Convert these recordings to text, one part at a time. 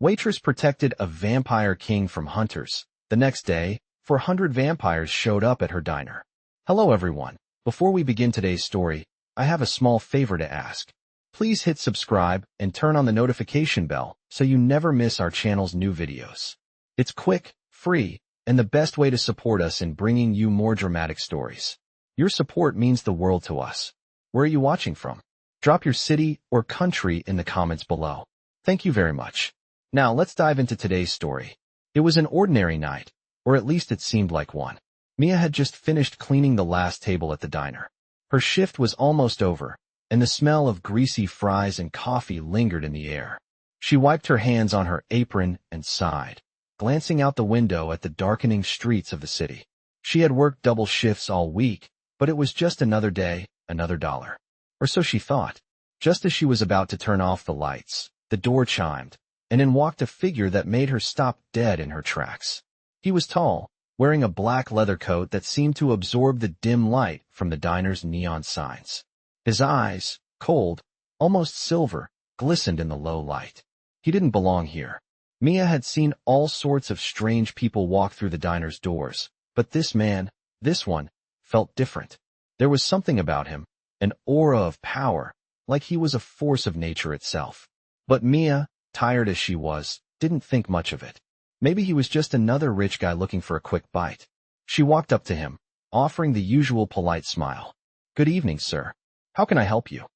Waitress protected a vampire king from hunters. The next day, 400 vampires showed up at her diner. Hello everyone. Before we begin today's story, I have a small favor to ask. Please hit subscribe and turn on the notification bell so you never miss our channel's new videos. It's quick, free, and the best way to support us in bringing you more dramatic stories. Your support means the world to us. Where are you watching from? Drop your city or country in the comments below. Thank you very much. Now let's dive into today's story. It was an ordinary night, or at least it seemed like one. Mia had just finished cleaning the last table at the diner. Her shift was almost over, and the smell of greasy fries and coffee lingered in the air. She wiped her hands on her apron and sighed, glancing out the window at the darkening streets of the city. She had worked double shifts all week, but it was just another day, another dollar. Or so she thought. Just as she was about to turn off the lights, the door chimed, and in walked a figure that made her stop dead in her tracks. He was tall, wearing a black leather coat that seemed to absorb the dim light from the diner's neon signs. His eyes, cold, almost silver, glistened in the low light. He didn't belong here. Mia had seen all sorts of strange people walk through the diner's doors, but this man, this one, felt different. There was something about him, an aura of power, like he was a force of nature itself. But Mia, tired as she was, didn't think much of it. Maybe he was just another rich guy looking for a quick bite. She walked up to him, offering the usual polite smile. "Good evening, sir. How can I help you?"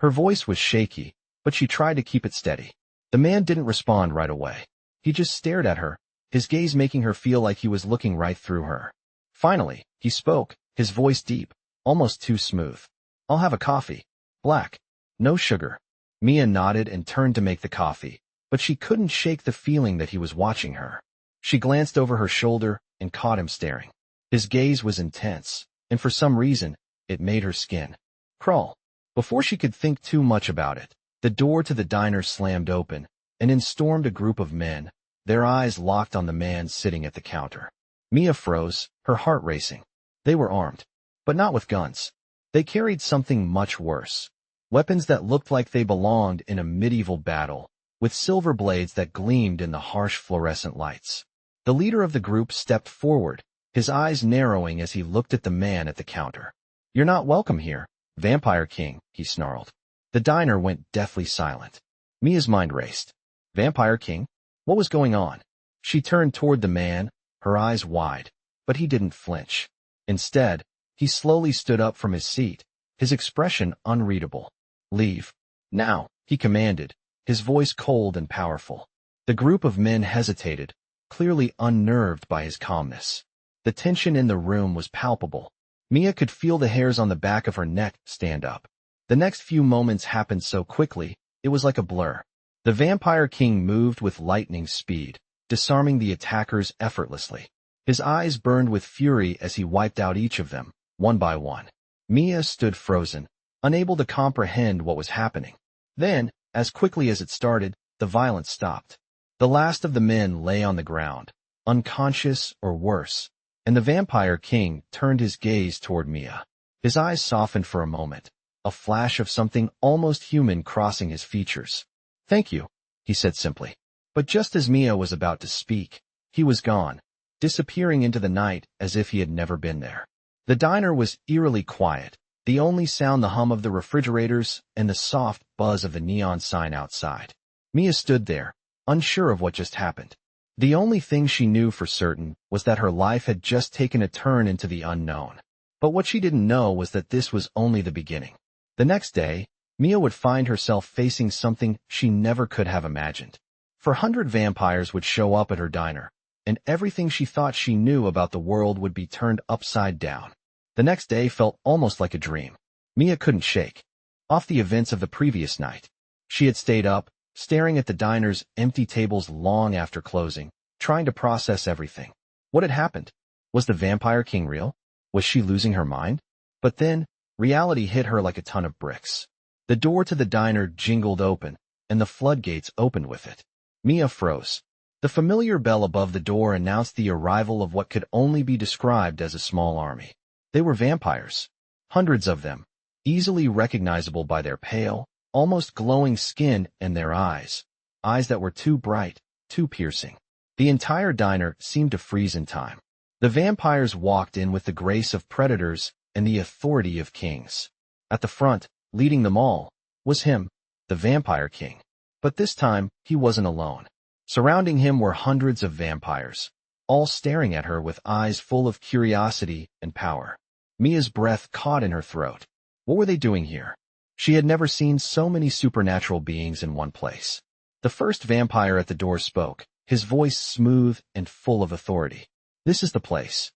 Her voice was shaky, but she tried to keep it steady. The man didn't respond right away. He just stared at her, his gaze making her feel like he was looking right through her. Finally, he spoke, his voice deep, almost too smooth. "I'll have a coffee. Black. No sugar." Mia nodded and turned to make the coffee, but she couldn't shake the feeling that he was watching her. She glanced over her shoulder and caught him staring. His gaze was intense, and for some reason, it made her skin crawl. Before she could think too much about it, the door to the diner slammed open, and in stormed a group of men, their eyes locked on the man sitting at the counter. Mia froze, her heart racing. They were armed, but not with guns. They carried something much worse. Weapons that looked like they belonged in a medieval battle, with silver blades that gleamed in the harsh fluorescent lights. The leader of the group stepped forward, his eyes narrowing as he looked at the man at the counter. "You're not welcome here, Vampire King," he snarled. The diner went deathly silent. Mia's mind raced. Vampire King? What was going on? She turned toward the man, her eyes wide, but he didn't flinch. Instead, he slowly stood up from his seat, his expression unreadable. "Leave. Now," he commanded, his voice cold and powerful. The group of men hesitated, clearly unnerved by his calmness. The tension in the room was palpable. Mia could feel the hairs on the back of her neck stand up. The next few moments happened so quickly, it was like a blur. The Vampire King moved with lightning speed, disarming the attackers effortlessly. His eyes burned with fury as he wiped out each of them, one by one. Mia stood frozen, unable to comprehend what was happening. Then, as quickly as it started, the violence stopped. The last of the men lay on the ground, unconscious or worse, and the Vampire King turned his gaze toward Mia. His eyes softened for a moment, a flash of something almost human crossing his features. "Thank you," he said simply. But just as Mia was about to speak, he was gone, disappearing into the night as if he had never been there. The diner was eerily quiet, the only sound the hum of the refrigerators and the soft buzz of the neon sign outside. Mia stood there, unsure of what just happened. The only thing she knew for certain was that her life had just taken a turn into the unknown. But what she didn't know was that this was only the beginning. The next day, Mia would find herself facing something she never could have imagined. 400 vampires would show up at her diner, and everything she thought she knew about the world would be turned upside down. The next day felt almost like a dream. Mia couldn't shake off the events of the previous night. She had stayed up, staring at the diner's empty tables long after closing, trying to process everything. What had happened? Was the Vampire King real? Was she losing her mind? But then, reality hit her like a ton of bricks. The door to the diner jingled open, and the floodgates opened with it. Mia froze. The familiar bell above the door announced the arrival of what could only be described as a small army. They were vampires. Hundreds of them, easily recognizable by their pale, almost glowing skin and their eyes that were too bright, too piercing. The entire diner seemed to freeze in time. The vampires walked in with the grace of predators and the authority of kings. At the front, leading them all, was him, the Vampire King. But this time, he wasn't alone. Surrounding him were hundreds of vampires, all staring at her with eyes full of curiosity and power. Mia's breath caught in her throat. What were they doing here? She had never seen so many supernatural beings in one place. The first vampire at the door spoke, his voice smooth and full of authority. This is the place.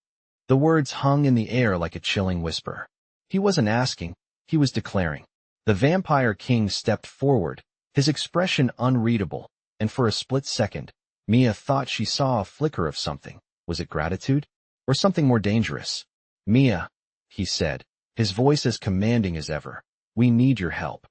The words hung in the air like a chilling whisper. He wasn't asking, he was declaring. The Vampire King stepped forward, his expression unreadable, and for a split second, Mia thought she saw a flicker of something. Was it gratitude? Or something more dangerous? Mia, he said, his voice as commanding as ever. We need your help.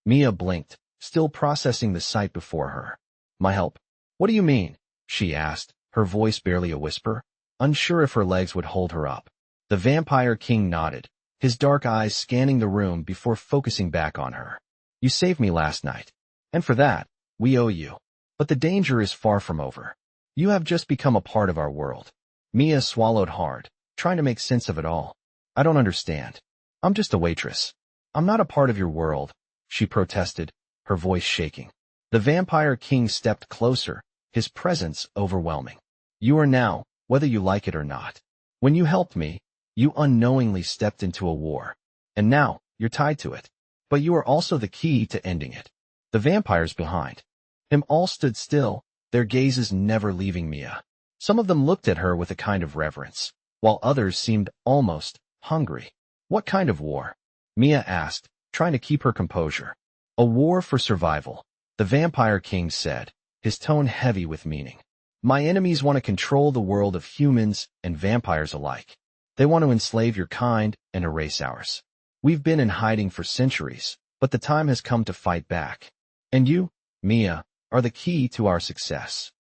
Mia blinked, still processing the sight before her. My help? What do you mean? She asked, her voice barely a whisper, unsure if her legs would hold her up. The Vampire King nodded, his dark eyes scanning the room before focusing back on her. You saved me last night. And for that, we owe you. But the danger is far from over. You have just become a part of our world. Mia swallowed hard, trying to make sense of it all. I don't understand. I'm just a waitress. I'm not a part of your world, she protested, her voice shaking. The Vampire King stepped closer, his presence overwhelming. You are now, whether you like it or not. When you helped me, you unknowingly stepped into a war. And now, you're tied to it. But you are also the key to ending it. The vampires behind him all stood still, their gazes never leaving Mia. Some of them looked at her with a kind of reverence, while others seemed almost hungry. What kind of war? Mia asked, trying to keep her composure. A war for survival, the Vampire King said, his tone heavy with meaning. My enemies want to control the world of humans and vampires alike. They want to enslave your kind and erase ours. We've been in hiding for centuries, but the time has come to fight back. And you, Mia, are the key to our success.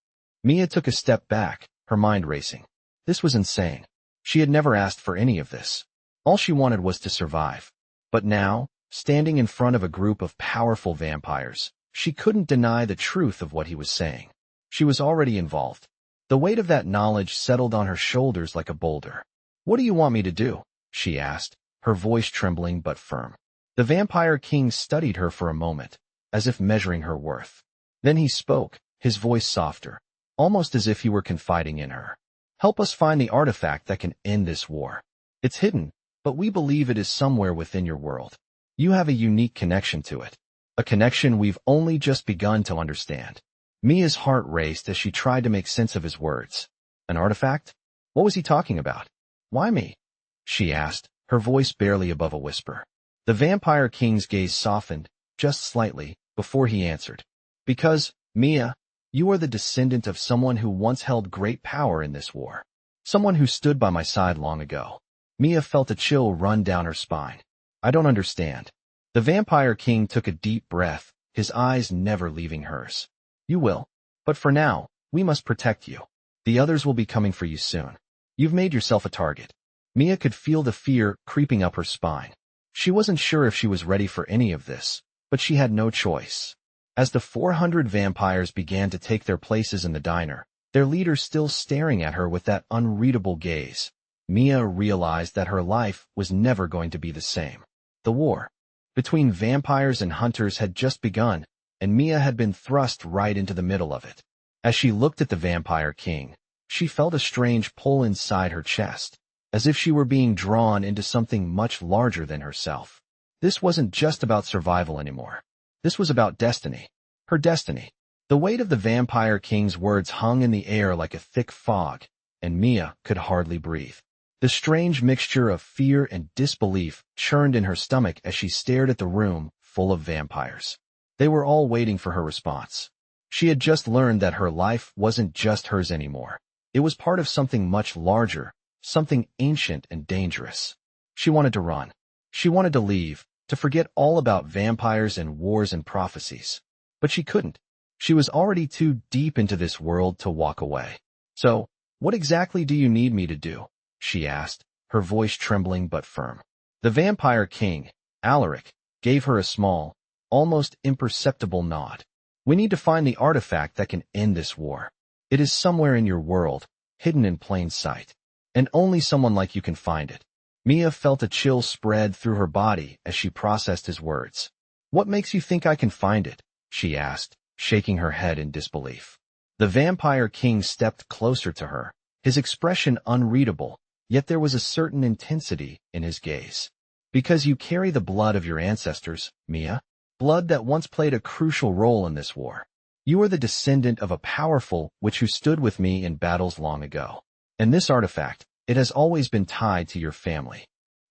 Mia took a step back, her mind racing. This was insane. She had never asked for any of this. All she wanted was to survive. But now, standing in front of a group of powerful vampires, she couldn't deny the truth of what he was saying. She was already involved. The weight of that knowledge settled on her shoulders like a boulder. What do you want me to do? She asked, her voice trembling but firm. The Vampire King studied her for a moment, as if measuring her worth. Then he spoke, his voice softer, almost as if he were confiding in her. Help us find the artifact that can end this war. It's hidden, but we believe it is somewhere within your world. You have a unique connection to it. A connection we've only just begun to understand. Mia's heart raced as she tried to make sense of his words. An artifact? What was he talking about? Why me? She asked, her voice barely above a whisper. The Vampire King's gaze softened, just slightly, before he answered. Because, Mia, you are the descendant of someone who once held great power in this war. Someone who stood by my side long ago. Mia felt a chill run down her spine. I don't understand. The Vampire King took a deep breath, his eyes never leaving hers. You will. But for now, we must protect you. The others will be coming for you soon. You've made yourself a target. Mia could feel the fear creeping up her spine. She wasn't sure if she was ready for any of this, but she had no choice. As the 400 vampires began to take their places in the diner, their leader still staring at her with that unreadable gaze, Mia realized that her life was never going to be the same. The war between vampires and hunters had just begun, and Mia had been thrust right into the middle of it. As she looked at the Vampire King, she felt a strange pull inside her chest, as if she were being drawn into something much larger than herself. This wasn't just about survival anymore. This was about destiny. Her destiny. The weight of the Vampire King's words hung in the air like a thick fog, and Mia could hardly breathe. The strange mixture of fear and disbelief churned in her stomach as she stared at the room full of vampires. They were all waiting for her response. She had just learned that her life wasn't just hers anymore. It was part of something much larger, something ancient and dangerous. She wanted to run. She wanted to leave, to forget all about vampires and wars and prophecies. But she couldn't. She was already too deep into this world to walk away. So, what exactly do you need me to do? She asked, her voice trembling but firm. The Vampire King, Allaric, gave her a small, almost imperceptible nod. We need to find the artifact that can end this war. It is somewhere in your world, hidden in plain sight. And only someone like you can find it. Mia felt a chill spread through her body as she processed his words. What makes you think I can find it? She asked, shaking her head in disbelief. The Vampire King stepped closer to her, his expression unreadable, yet there was a certain intensity in his gaze. Because you carry the blood of your ancestors, Mia. Blood that once played a crucial role in this war. You are the descendant of a powerful witch who stood with me in battles long ago. And this artifact, it has always been tied to your family.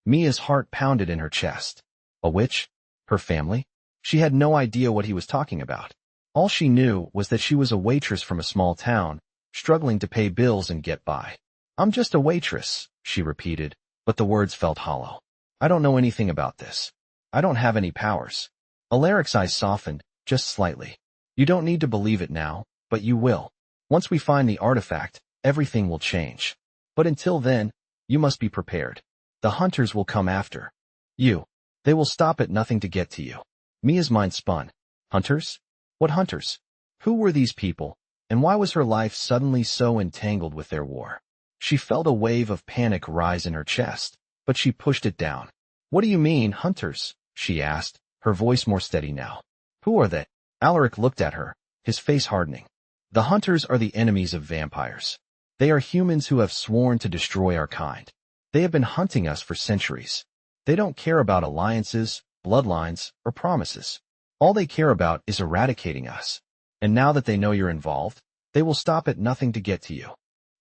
Mia's heart pounded in her chest. A witch? Her family? She had no idea what he was talking about. All she knew was that she was a waitress from a small town, struggling to pay bills and get by. I'm just a waitress, she repeated, but the words felt hollow. I don't know anything about this. I don't have any powers. Allaric's eyes softened, just slightly. You don't need to believe it now, but you will. Once we find the artifact, everything will change. But until then, you must be prepared. The hunters will come after you. They will stop at nothing to get to you. Mia's mind spun. Hunters? What hunters? Who were these people, and why was her life suddenly so entangled with their war? She felt a wave of panic rise in her chest, but she pushed it down. What do you mean, hunters? She asked, her voice more steady now. Who are they? Allaric looked at her, his face hardening. The hunters are the enemies of vampires. They are humans who have sworn to destroy our kind. They have been hunting us for centuries. They don't care about alliances, bloodlines, or promises. All they care about is eradicating us. And now that they know you're involved, they will stop at nothing to get to you.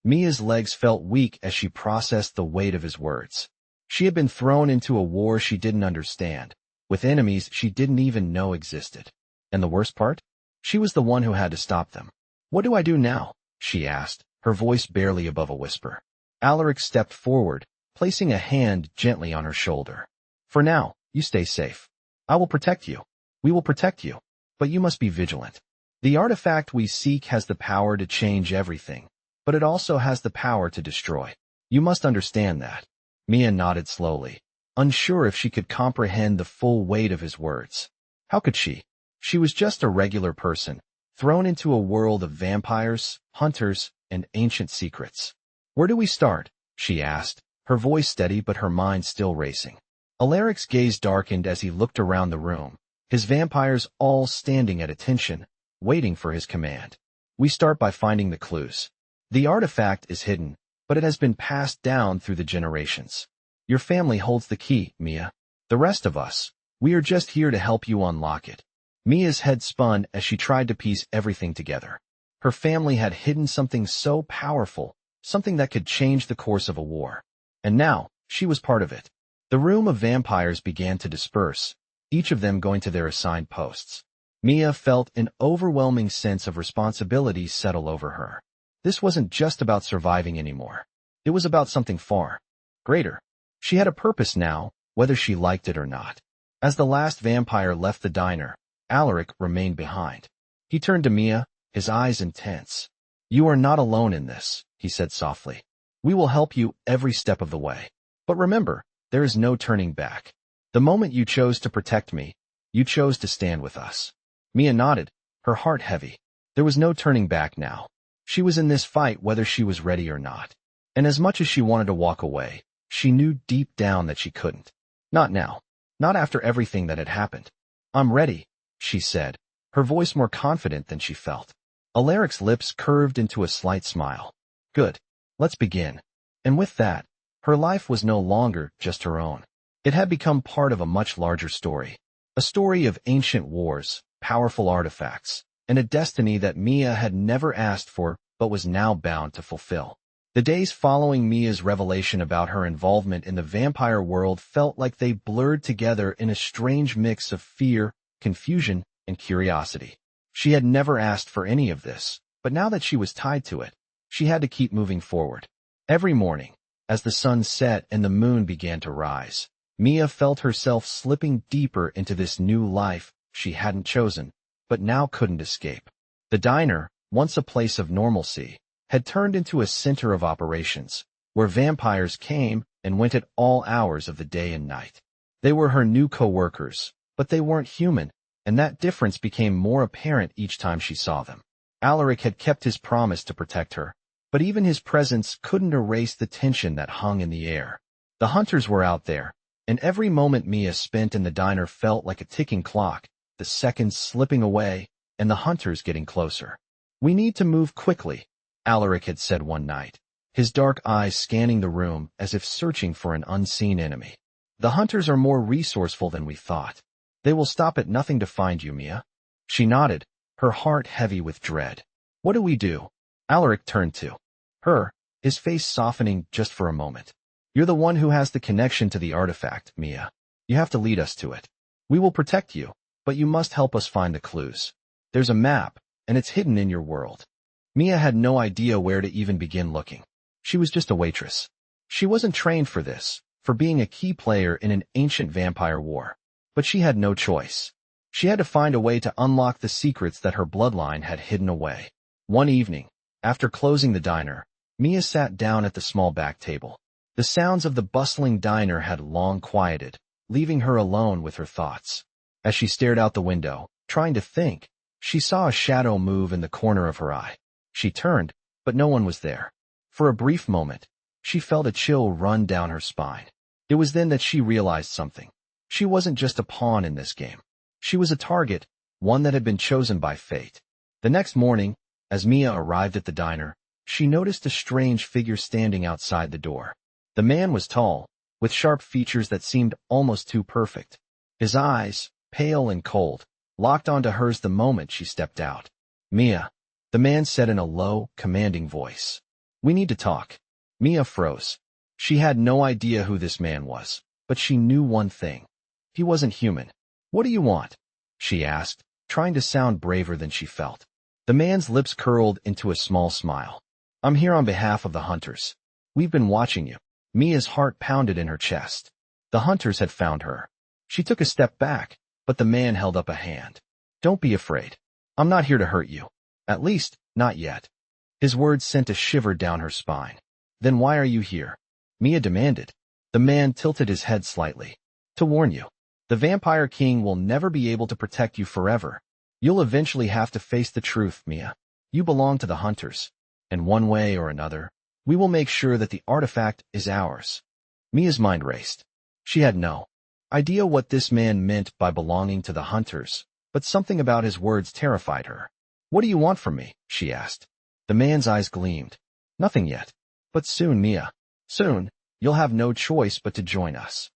Mia's legs felt weak as she processed the weight of his words. She had been thrown into a war she didn't understand, with enemies she didn't even know existed. And the worst part? She was the one who had to stop them. What do I do now? She asked, her voice barely above a whisper. Allaric stepped forward, placing a hand gently on her shoulder. For now, you stay safe. I will protect you. We will protect you. But you must be vigilant. The artifact we seek has the power to change everything, but it also has the power to destroy. You must understand that. Mia nodded slowly, unsure if she could comprehend the full weight of his words. How could she? She was just a regular person, thrown into a world of vampires, hunters, and ancient secrets. Where do we start? She asked, her voice steady but her mind still racing. Allaric's gaze darkened as he looked around the room, his vampires all standing at attention, waiting for his command. We start by finding the clues. The artifact is hidden, but it has been passed down through the generations. Your family holds the key, Mia. The rest of us, we are just here to help you unlock it. Mia's head spun as she tried to piece everything together. Her family had hidden something so powerful, something that could change the course of a war. And now, she was part of it. The room of vampires began to disperse, each of them going to their assigned posts. Mia felt an overwhelming sense of responsibility settle over her. This wasn't just about surviving anymore. It was about something far greater. She had a purpose now, whether she liked it or not. As the last vampire left the diner, Allaric remained behind. He turned to Mia, his eyes intense. You are not alone in this, he said softly. We will help you every step of the way. But remember, there is no turning back. The moment you chose to protect me, you chose to stand with us. Mia nodded, her heart heavy. There was no turning back now. She was in this fight whether she was ready or not. And as much as she wanted to walk away, she knew deep down that she couldn't. Not now. Not after everything that had happened. I'm ready, she said, her voice more confident than she felt. Allaric's lips curved into a slight smile. Good. Let's begin. And with that, her life was no longer just her own. It had become part of a much larger story. A story of ancient wars, powerful artifacts, and a destiny that Mia had never asked for but was now bound to fulfill. The days following Mia's revelation about her involvement in the vampire world felt like they blurred together in a strange mix of fear, confusion, and curiosity. She had never asked for any of this, but now that she was tied to it, she had to keep moving forward. Every morning, as the sun set and the moon began to rise, Mia felt herself slipping deeper into this new life she hadn't chosen, but now couldn't escape. The diner, once a place of normalcy, had turned into a center of operations, where vampires came and went at all hours of the day and night. They were her new co-workers, but they weren't human, and that difference became more apparent each time she saw them. Allaric had kept his promise to protect her, but even his presence couldn't erase the tension that hung in the air. The hunters were out there, and every moment Mia spent in the diner felt like a ticking clock, the seconds slipping away, and the hunters getting closer. "We need to move quickly," Allaric had said one night, his dark eyes scanning the room as if searching for an unseen enemy. "The hunters are more resourceful than we thought. They will stop at nothing to find you, Mia." She nodded, her heart heavy with dread. "What do we do?" Allaric turned to her, his face softening just for a moment. "You're the one who has the connection to the artifact, Mia. You have to lead us to it. We will protect you, but you must help us find the clues. There's a map, and it's hidden in your world." Mia had no idea where to even begin looking. She was just a waitress. She wasn't trained for this, for being a key player in an ancient vampire war. But she had no choice. She had to find a way to unlock the secrets that her bloodline had hidden away. One evening, after closing the diner, Mia sat down at the small back table. The sounds of the bustling diner had long quieted, leaving her alone with her thoughts. As she stared out the window, trying to think, she saw a shadow move in the corner of her eye. She turned, but no one was there. For a brief moment, she felt a chill run down her spine. It was then that she realized something. She wasn't just a pawn in this game. She was a target, one that had been chosen by fate. The next morning, as Mia arrived at the diner, she noticed a strange figure standing outside the door. The man was tall, with sharp features that seemed almost too perfect. His eyes, pale and cold, locked onto hers the moment she stepped out. "Mia," the man said in a low, commanding voice. "We need to talk." Mia froze. She had no idea who this man was, but she knew one thing. He wasn't human. "What do you want?" she asked, trying to sound braver than she felt. The man's lips curled into a small smile. "I'm here on behalf of the hunters. We've been watching you." Mia's heart pounded in her chest. The hunters had found her. She took a step back, but the man held up a hand. "Don't be afraid. I'm not here to hurt you. At least, not yet." His words sent a shiver down her spine. "Then why are you here?" Mia demanded. The man tilted his head slightly. "To warn you. The Vampire King will never be able to protect you forever. You'll eventually have to face the truth, Mia. You belong to the hunters. And one way or another, we will make sure that the artifact is ours." Mia's mind raced. She had no idea what this man meant by belonging to the hunters, but something about his words terrified her. "What do you want from me?" she asked. The man's eyes gleamed. "Nothing yet. But soon, Mia. Soon, you'll have no choice but to join us."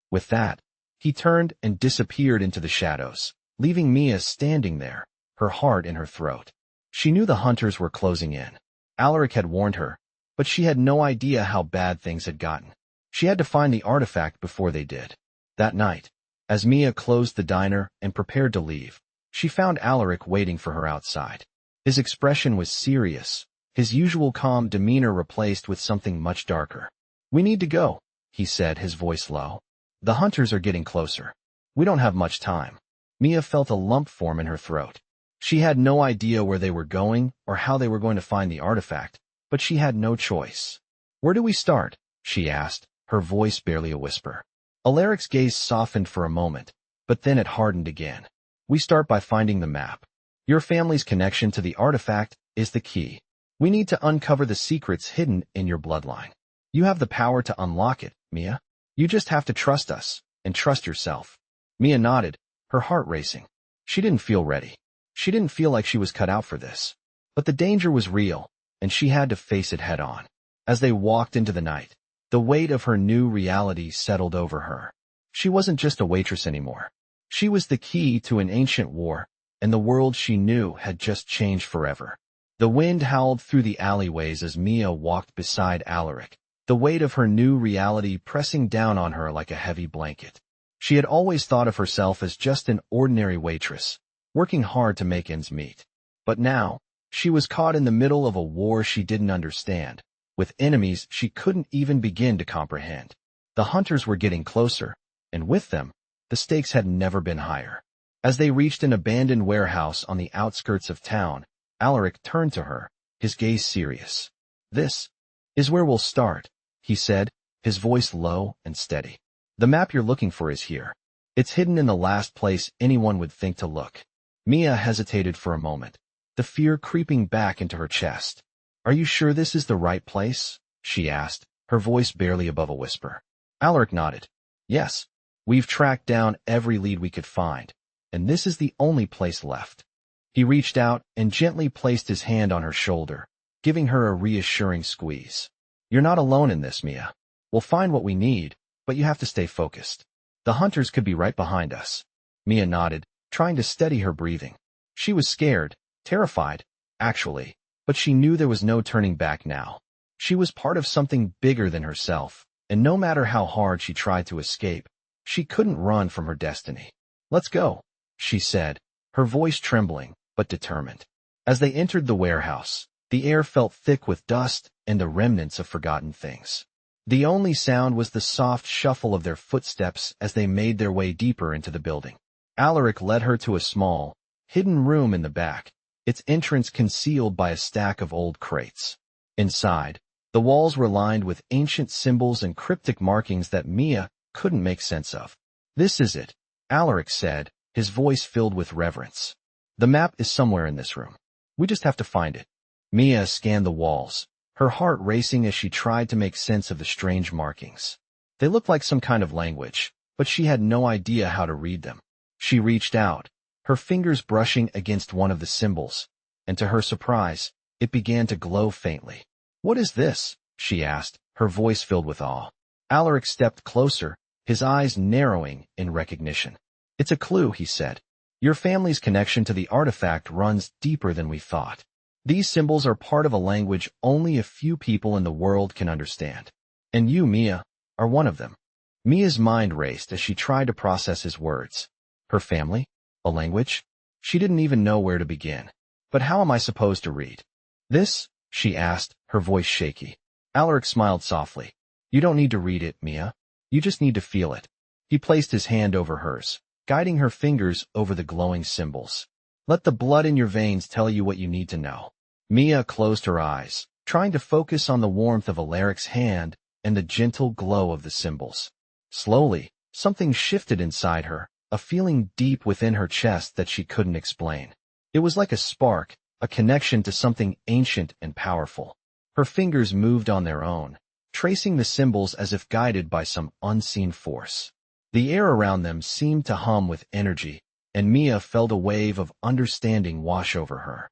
With that, he turned and disappeared into the shadows, leaving Mia standing there, her heart in her throat. She knew the hunters were closing in. Allaric had warned her, but she had no idea how bad things had gotten. She had to find the artifact before they did. That night, as Mia closed the diner and prepared to leave, she found Allaric waiting for her outside. His expression was serious, his usual calm demeanor replaced with something much darker. "We need to go," he said, his voice low. "The hunters are getting closer. We don't have much time." Mia felt a lump form in her throat. She had no idea where they were going or how they were going to find the artifact, but she had no choice. "Where do we start?" she asked, her voice barely a whisper. Allaric's gaze softened for a moment, but then it hardened again. "We start by finding the map. Your family's connection to the artifact is the key. We need to uncover the secrets hidden in your bloodline. You have the power to unlock it, Mia. You just have to trust us, and trust yourself." Mia nodded, her heart racing. She didn't feel ready. She didn't feel like she was cut out for this. But the danger was real, and she had to face it head on. As they walked into the night, the weight of her new reality settled over her. She wasn't just a waitress anymore. She was the key to an ancient war, and the world she knew had just changed forever. The wind howled through the alleyways as Mia walked beside Allaric, the weight of her new reality pressing down on her like a heavy blanket. She had always thought of herself as just an ordinary waitress, working hard to make ends meet. But now, she was caught in the middle of a war she didn't understand, with enemies she couldn't even begin to comprehend. The hunters were getting closer, and with them, the stakes had never been higher. As they reached an abandoned warehouse on the outskirts of town, Allaric turned to her, his gaze serious. "This is where we'll start," he said, his voice low and steady. "The map you're looking for is here. It's hidden in the last place anyone would think to look. Mia hesitated for a moment, the fear creeping back into her chest. Are you sure this is the right place? She asked, her voice barely above a whisper. Allaric nodded. Yes, we've tracked down every lead we could find, and this is the only place left. He reached out and gently placed his hand on her shoulder, giving her a reassuring squeeze. You're not alone in this, Mia. We'll find what we need, but you have to stay focused. The hunters could be right behind us. Mia nodded, trying to steady her breathing. She was scared, terrified, actually, but she knew there was no turning back now. She was part of something bigger than herself, and no matter how hard she tried to escape, she couldn't run from her destiny. Let's go, she said, her voice trembling, but determined. As they entered the warehouse, the air felt thick with dust and the remnants of forgotten things. The only sound was the soft shuffle of their footsteps as they made their way deeper into the building. Allaric led her to a small, hidden room in the back, its entrance concealed by a stack of old crates. Inside, the walls were lined with ancient symbols and cryptic markings that Mia couldn't make sense of. This is it, Allaric said, his voice filled with reverence. The map is somewhere in this room. We just have to find it. Mia scanned the walls, her heart racing as she tried to make sense of the strange markings. They looked like some kind of language, but she had no idea how to read them. She reached out, her fingers brushing against one of the symbols, and to her surprise, it began to glow faintly. What is this? She asked, her voice filled with awe. Allaric stepped closer, his eyes narrowing in recognition. It's a clue, he said. Your family's connection to the artifact runs deeper than we thought. These symbols are part of a language only a few people in the world can understand. And you, Mia, are one of them. Mia's mind raced as she tried to process his words. Her family? A language? She didn't even know where to begin. But how am I supposed to read this? She asked, her voice shaky. Allaric smiled softly. You don't need to read it, Mia. You just need to feel it. He placed his hand over hers, guiding her fingers over the glowing symbols. Let the blood in your veins tell you what you need to know. Mia closed her eyes, trying to focus on the warmth of Allaric's hand and the gentle glow of the symbols. Slowly, something shifted inside her, a feeling deep within her chest that she couldn't explain. It was like a spark, a connection to something ancient and powerful. Her fingers moved on their own, tracing the symbols as if guided by some unseen force. The air around them seemed to hum with energy, and Mia felt a wave of understanding wash over her.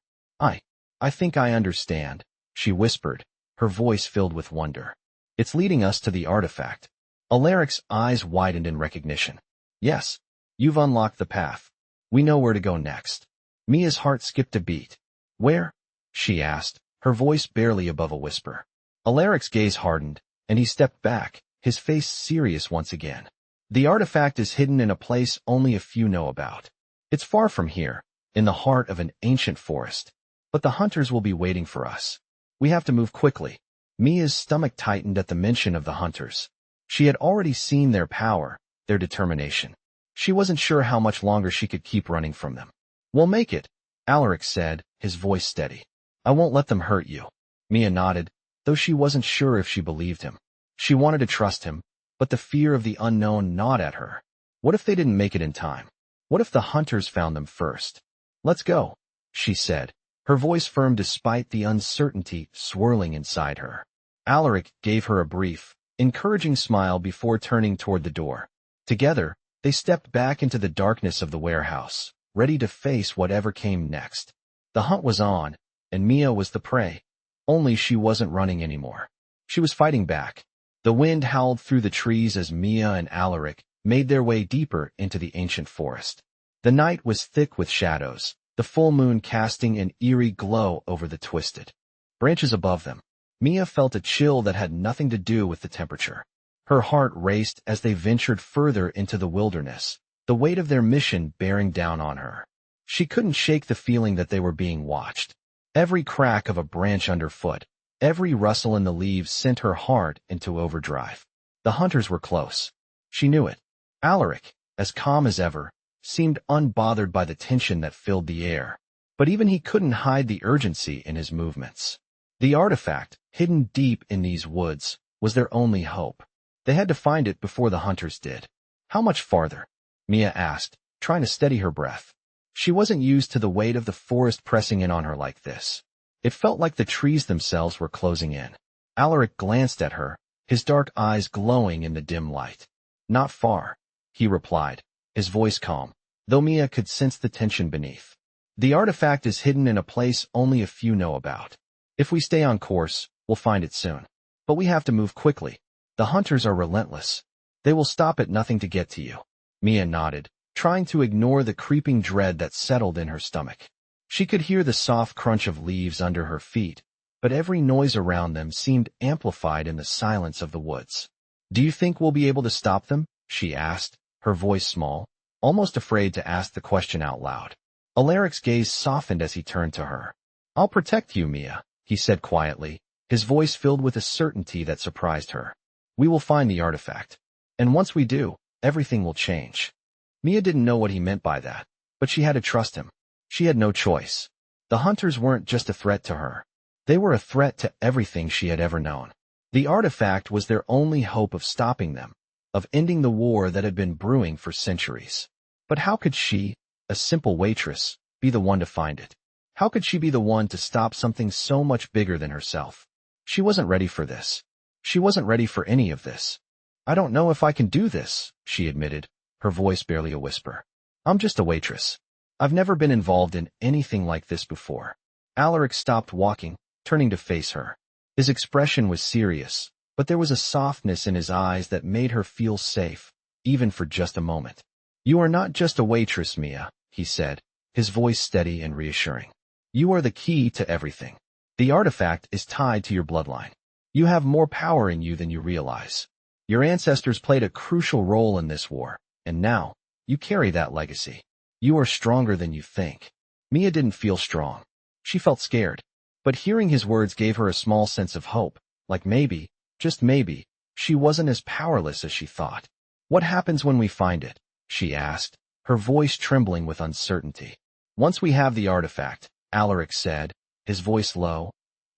I think I understand, she whispered, her voice filled with wonder. It's leading us to the artifact. Allaric's eyes widened in recognition. Yes, you've unlocked the path. We know where to go next. Mia's heart skipped a beat. Where? She asked, her voice barely above a whisper. Allaric's gaze hardened, and he stepped back, his face serious once again. The artifact is hidden in a place only a few know about. It's far from here, in the heart of an ancient forest. But the hunters will be waiting for us. We have to move quickly. Mia's stomach tightened at the mention of the hunters. She had already seen their power, their determination. She wasn't sure how much longer she could keep running from them. We'll make it, Allaric said, his voice steady. I won't let them hurt you. Mia nodded, though she wasn't sure if she believed him. She wanted to trust him, but the fear of the unknown gnawed at her. What if they didn't make it in time? What if the hunters found them first? Let's go, she said, her voice firm despite the uncertainty swirling inside her. Allaric gave her a brief, encouraging smile before turning toward the door. Together, they stepped back into the darkness of the warehouse, ready to face whatever came next. The hunt was on, and Mia was the prey. Only she wasn't running anymore. She was fighting back. The wind howled through the trees as Mia and Allaric made their way deeper into the ancient forest. The night was thick with shadows, the full moon casting an eerie glow over the twisted branches above them. Mia felt a chill that had nothing to do with the temperature. Her heart raced as they ventured further into the wilderness, the weight of their mission bearing down on her. She couldn't shake the feeling that they were being watched. Every crack of a branch underfoot, every rustle in the leaves sent her heart into overdrive. The hunters were close. She knew it. Allaric, as calm as ever, seemed unbothered by the tension that filled the air, but even he couldn't hide the urgency in his movements. The artifact, hidden deep in these woods, was their only hope. They had to find it before the hunters did. How much farther? Mia asked, trying to steady her breath. She wasn't used to the weight of the forest pressing in on her like this. It felt like the trees themselves were closing in. Allaric glanced at her, his dark eyes glowing in the dim light. Not far, he replied, his voice calm, though Mia could sense the tension beneath. The artifact is hidden in a place only a few know about. If we stay on course, we'll find it soon. But we have to move quickly. The hunters are relentless. They will stop at nothing to get to you. Mia nodded, trying to ignore the creeping dread that settled in her stomach. She could hear the soft crunch of leaves under her feet, but every noise around them seemed amplified in the silence of the woods. Do you think we'll be able to stop them? She asked, her voice small, almost afraid to ask the question out loud. Allaric's gaze softened as he turned to her. I'll protect you, Mia, he said quietly, his voice filled with a certainty that surprised her. We will find the artifact. And once we do, everything will change. Mia didn't know what he meant by that, but she had to trust him. She had no choice. The hunters weren't just a threat to her. They were a threat to everything she had ever known. The artifact was their only hope of stopping them, of ending the war that had been brewing for centuries. But how could she, a simple waitress, be the one to find it? How could she be the one to stop something so much bigger than herself? She wasn't ready for this. She wasn't ready for any of this. I don't know if I can do this, she admitted, her voice barely a whisper. I'm just a waitress. I've never been involved in anything like this before. Allaric stopped walking, turning to face her. His expression was serious, but there was a softness in his eyes that made her feel safe, even for just a moment. You are not just a waitress, Mia, he said, his voice steady and reassuring. You are the key to everything. The artifact is tied to your bloodline. You have more power in you than you realize. Your ancestors played a crucial role in this war, and now, you carry that legacy. You are stronger than you think. Mia didn't feel strong. She felt scared. But hearing his words gave her a small sense of hope, like maybe, just maybe, she wasn't as powerless as she thought. What happens when we find it? She asked, her voice trembling with uncertainty. Once we have the artifact, Allaric said, his voice low,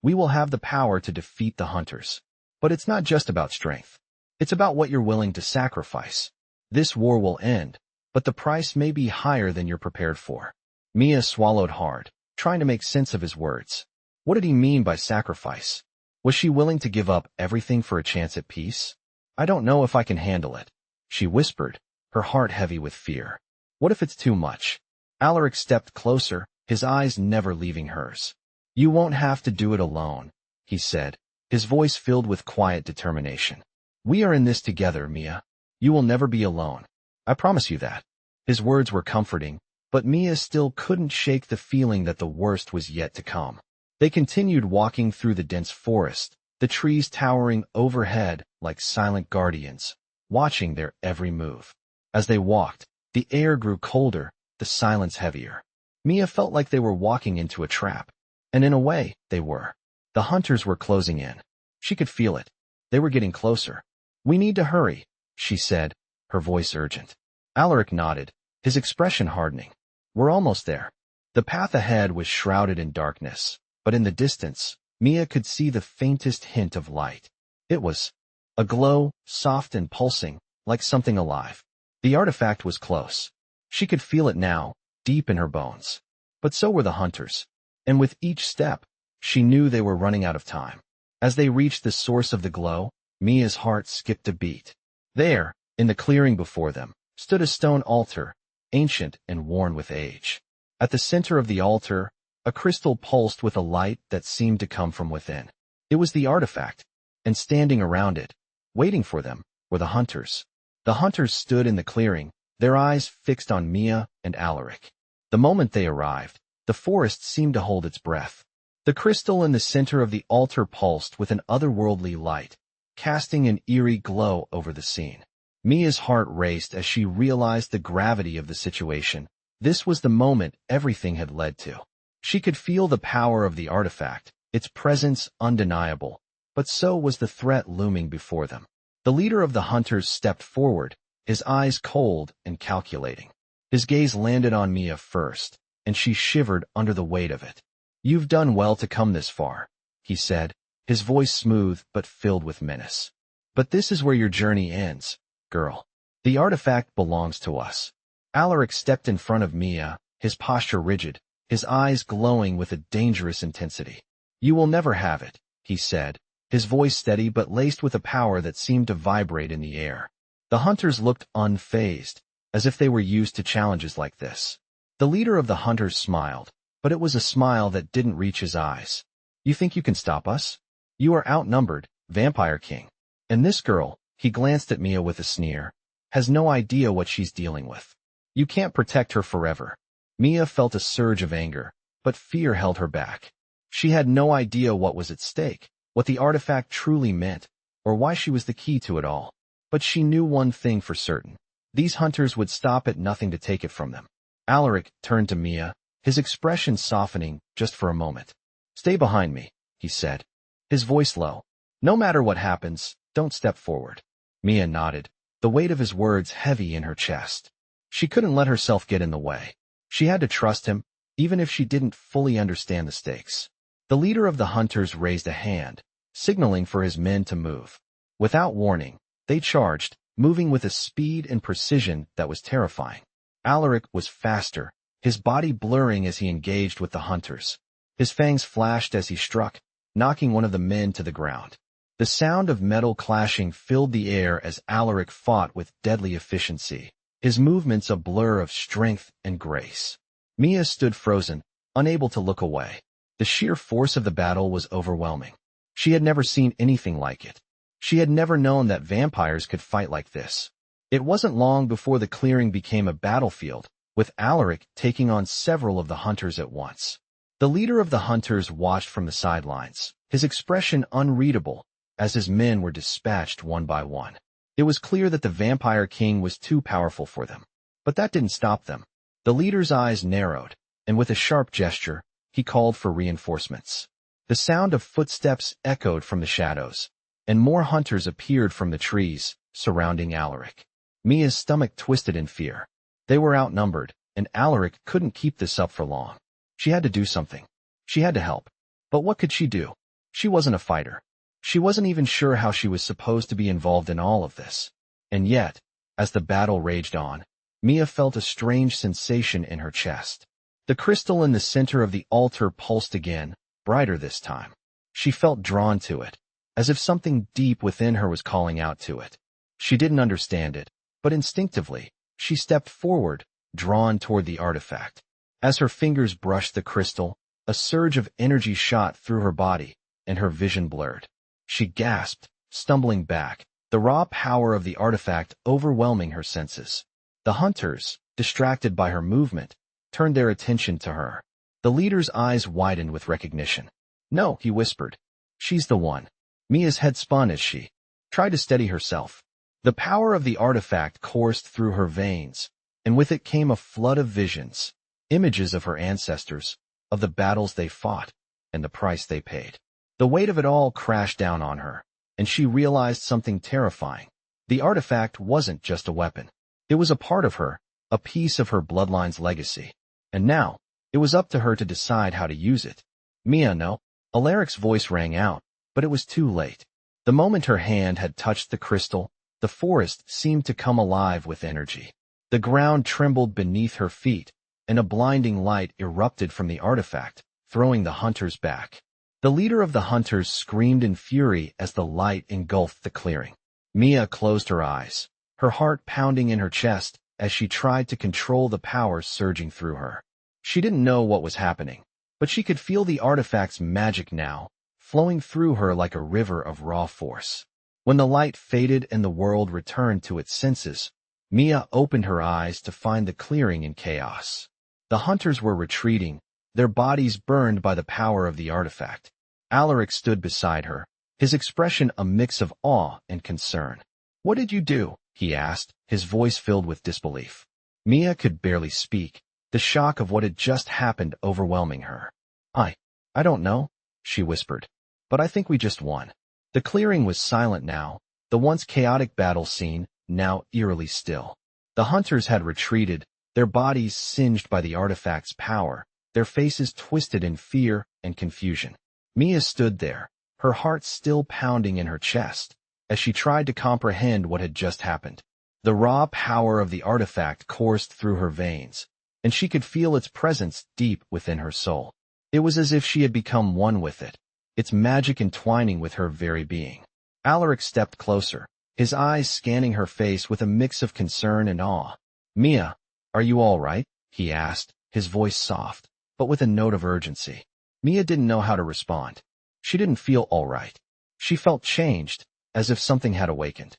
we will have the power to defeat the hunters. But it's not just about strength. It's about what you're willing to sacrifice. This war will end, but the price may be higher than you're prepared for. Mia swallowed hard, trying to make sense of his words. What did he mean by sacrifice? Was she willing to give up everything for a chance at peace? I don't know if I can handle it, she whispered, her heart heavy with fear. What if it's too much? Allaric stepped closer, his eyes never leaving hers. You won't have to do it alone, he said, his voice filled with quiet determination. We are in this together, Mia. You will never be alone. I promise you that. His words were comforting, but Mia still couldn't shake the feeling that the worst was yet to come. They continued walking through the dense forest, the trees towering overhead like silent guardians, watching their every move. As they walked, the air grew colder, the silence heavier. Mia felt like they were walking into a trap. And in a way, they were. The hunters were closing in. She could feel it. They were getting closer. We need to hurry, she said, her voice urgent. Allaric nodded, his expression hardening. We're almost there. The path ahead was shrouded in darkness, but in the distance, Mia could see the faintest hint of light. It was a glow, soft and pulsing, like something alive. The artifact was close. She could feel it now, deep in her bones. But so were the hunters. And with each step, she knew they were running out of time. As they reached the source of the glow, Mia's heart skipped a beat. There, in the clearing before them, stood a stone altar, ancient and worn with age. At the center of the altar, a crystal pulsed with a light that seemed to come from within. It was the artifact, and standing around it, waiting for them, were the hunters. The hunters stood in the clearing, their eyes fixed on Mia and Allaric. The moment they arrived, the forest seemed to hold its breath. The crystal in the center of the altar pulsed with an otherworldly light, casting an eerie glow over the scene. Mia's heart raced as she realized the gravity of the situation. This was the moment everything had led to. She could feel the power of the artifact, its presence undeniable, but so was the threat looming before them. The leader of the hunters stepped forward, his eyes cold and calculating. His gaze landed on Mia first, and she shivered under the weight of it. You've done well to come this far, he said, his voice smooth but filled with menace. But this is where your journey ends, girl. The artifact belongs to us. Allaric stepped in front of Mia, his posture rigid, his eyes glowing with a dangerous intensity. "You will never have it," he said, his voice steady but laced with a power that seemed to vibrate in the air. The hunters looked unfazed, as if they were used to challenges like this. The leader of the hunters smiled, but it was a smile that didn't reach his eyes. "You think you can stop us? You are outnumbered, Vampire King. And this girl," he glanced at Mia with a sneer, "has no idea what she's dealing with. You can't protect her forever." Mia felt a surge of anger, but fear held her back. She had no idea what was at stake, what the artifact truly meant, or why she was the key to it all. But she knew one thing for certain. These hunters would stop at nothing to take it from them. Allaric turned to Mia, his expression softening just for a moment. "Stay behind me," he said, his voice low. "No matter what happens, don't step forward." Mia nodded, the weight of his words heavy in her chest. She couldn't let herself get in the way. She had to trust him, even if she didn't fully understand the stakes. The leader of the hunters raised a hand, signaling for his men to move. Without warning, they charged, moving with a speed and precision that was terrifying. Allaric was faster, his body blurring as he engaged with the hunters. His fangs flashed as he struck, knocking one of the men to the ground. The sound of metal clashing filled the air as Allaric fought with deadly efficiency, his movements a blur of strength and grace. Mia stood frozen, unable to look away. The sheer force of the battle was overwhelming. She had never seen anything like it. She had never known that vampires could fight like this. It wasn't long before the clearing became a battlefield, with Allaric taking on several of the hunters at once. The leader of the hunters watched from the sidelines, his expression unreadable, as his men were dispatched one by one. It was clear that the Vampire King was too powerful for them. But that didn't stop them. The leader's eyes narrowed, and with a sharp gesture, he called for reinforcements. The sound of footsteps echoed from the shadows, and more hunters appeared from the trees, surrounding Allaric. Mia's stomach twisted in fear. They were outnumbered, and Allaric couldn't keep this up for long. She had to do something. She had to help. But what could she do? She wasn't a fighter. She wasn't even sure how she was supposed to be involved in all of this. And yet, as the battle raged on, Mia felt a strange sensation in her chest. The crystal in the center of the altar pulsed again, brighter this time. She felt drawn to it, as if something deep within her was calling out to it. She didn't understand it, but instinctively, she stepped forward, drawn toward the artifact. As her fingers brushed the crystal, a surge of energy shot through her body, and her vision blurred. She gasped, stumbling back, the raw power of the artifact overwhelming her senses. The hunters, distracted by her movement, turned their attention to her. The leader's eyes widened with recognition. "No," he whispered. "She's the one." Mia's head spun as she tried to steady herself. The power of the artifact coursed through her veins, and with it came a flood of visions, images of her ancestors, of the battles they fought, and the price they paid. The weight of it all crashed down on her, and she realized something terrifying. The artifact wasn't just a weapon. It was a part of her, a piece of her bloodline's legacy. And now, it was up to her to decide how to use it. "Mia, no." Allaric's voice rang out, but it was too late. The moment her hand had touched the crystal, the forest seemed to come alive with energy. The ground trembled beneath her feet, and a blinding light erupted from the artifact, throwing the hunters back. The leader of the hunters screamed in fury as the light engulfed the clearing. Mia closed her eyes, her heart pounding in her chest as she tried to control the power surging through her. She didn't know what was happening, but she could feel the artifact's magic now, flowing through her like a river of raw force. When the light faded and the world returned to its senses, Mia opened her eyes to find the clearing in chaos. The hunters were retreating, their bodies burned by the power of the artifact. Allaric stood beside her, his expression a mix of awe and concern. "What did you do?" he asked, his voice filled with disbelief. Mia could barely speak, the shock of what had just happened overwhelming her. I don't know," she whispered, "but I think we just won." The clearing was silent now, the once chaotic battle scene now eerily still. The hunters had retreated, their bodies singed by the artifact's power, their faces twisted in fear and confusion. Mia stood there, her heart still pounding in her chest, as she tried to comprehend what had just happened. The raw power of the artifact coursed through her veins, and she could feel its presence deep within her soul. It was as if she had become one with it, its magic entwining with her very being. Allaric stepped closer, his eyes scanning her face with a mix of concern and awe. "Mia, are you all right?" he asked, his voice soft, but with a note of urgency. Mia didn't know how to respond. She didn't feel all right. She felt changed, as if something had awakened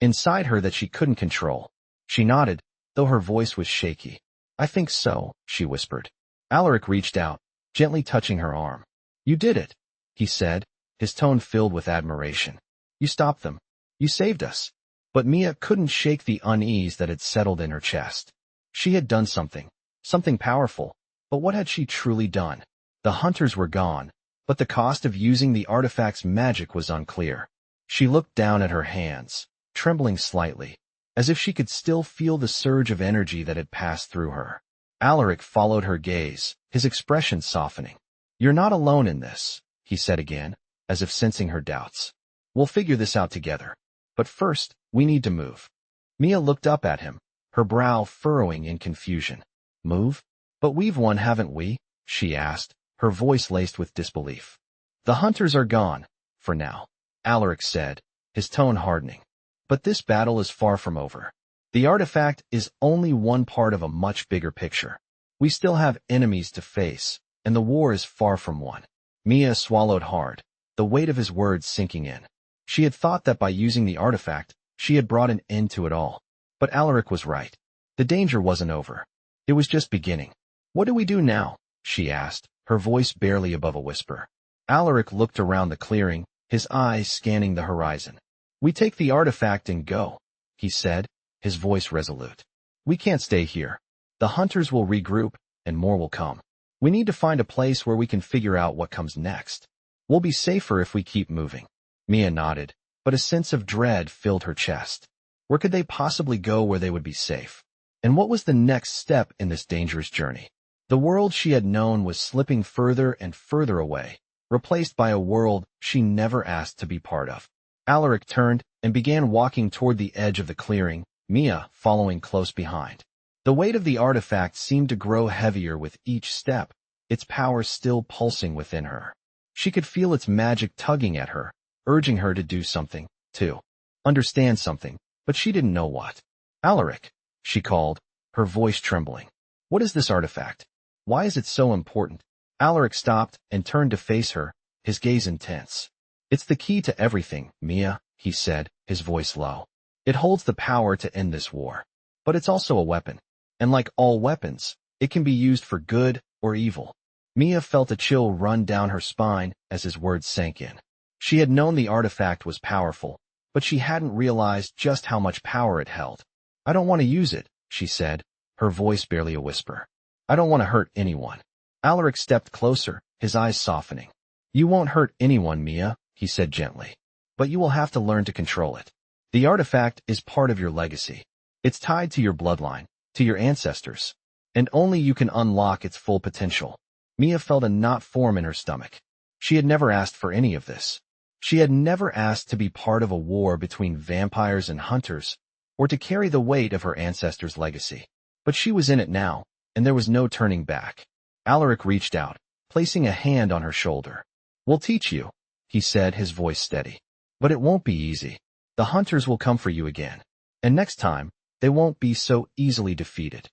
inside her that she couldn't control. She nodded, though her voice was shaky. "I think so," she whispered. Allaric reached out, gently touching her arm. "You did it," he said, his tone filled with admiration. "You stopped them. You saved us." But Mia couldn't shake the unease that had settled in her chest. She had done something powerful, but what had she truly done? The hunters were gone, but the cost of using the artifact's magic was unclear. She looked down at her hands, trembling slightly, as if she could still feel the surge of energy that had passed through her. Allaric followed her gaze, his expression softening. "You're not alone in this," he said again, as if sensing her doubts. "We'll figure this out together. But first, we need to move." Mia looked up at him, her brow furrowing in confusion. "Move? But we've won, haven't we?" she asked, her voice laced with disbelief. "The hunters are gone, for now," Allaric said, his tone hardening. "But this battle is far from over. The artifact is only one part of a much bigger picture. We still have enemies to face, and the war is far from won." Mia swallowed hard, the weight of his words sinking in. She had thought that by using the artifact, she had brought an end to it all. But Allaric was right. The danger wasn't over. It was just beginning. "What do we do now?" she asked, her voice barely above a whisper. Allaric looked around the clearing, his eyes scanning the horizon. "We take the artifact and go," he said, his voice resolute. "We can't stay here. The hunters will regroup, and more will come. We need to find a place where we can figure out what comes next. We'll be safer if we keep moving." Mia nodded, but a sense of dread filled her chest. Where could they possibly go where they would be safe? And what was the next step in this dangerous journey? The world she had known was slipping further and further away, replaced by a world she never asked to be part of. Allaric turned and began walking toward the edge of the clearing, Mia following close behind. The weight of the artifact seemed to grow heavier with each step, its power still pulsing within her. She could feel its magic tugging at her, urging her to do something, to understand something, but she didn't know what. "Allaric," she called, her voice trembling. "What is this artifact? Why is it so important?" Allaric stopped and turned to face her, his gaze intense. "It's the key to everything, Mia," he said, his voice low. "It holds the power to end this war. But it's also a weapon. And like all weapons, it can be used for good or evil." Mia felt a chill run down her spine as his words sank in. She had known the artifact was powerful, but she hadn't realized just how much power it held. "I don't want to use it," she said, her voice barely a whisper. "I don't want to hurt anyone." Allaric stepped closer, his eyes softening. "You won't hurt anyone, Mia," he said gently. "But you will have to learn to control it. The artifact is part of your legacy. It's tied to your bloodline, to your ancestors, and only you can unlock its full potential." Mia felt a knot form in her stomach. She had never asked for any of this. She had never asked to be part of a war between vampires and hunters, or to carry the weight of her ancestors' legacy. But she was in it now, and there was no turning back. Allaric reached out, placing a hand on her shoulder. "We'll teach you," he said, his voice steady. "But it won't be easy. The hunters will come for you again. And next time, they won't be so easily defeated."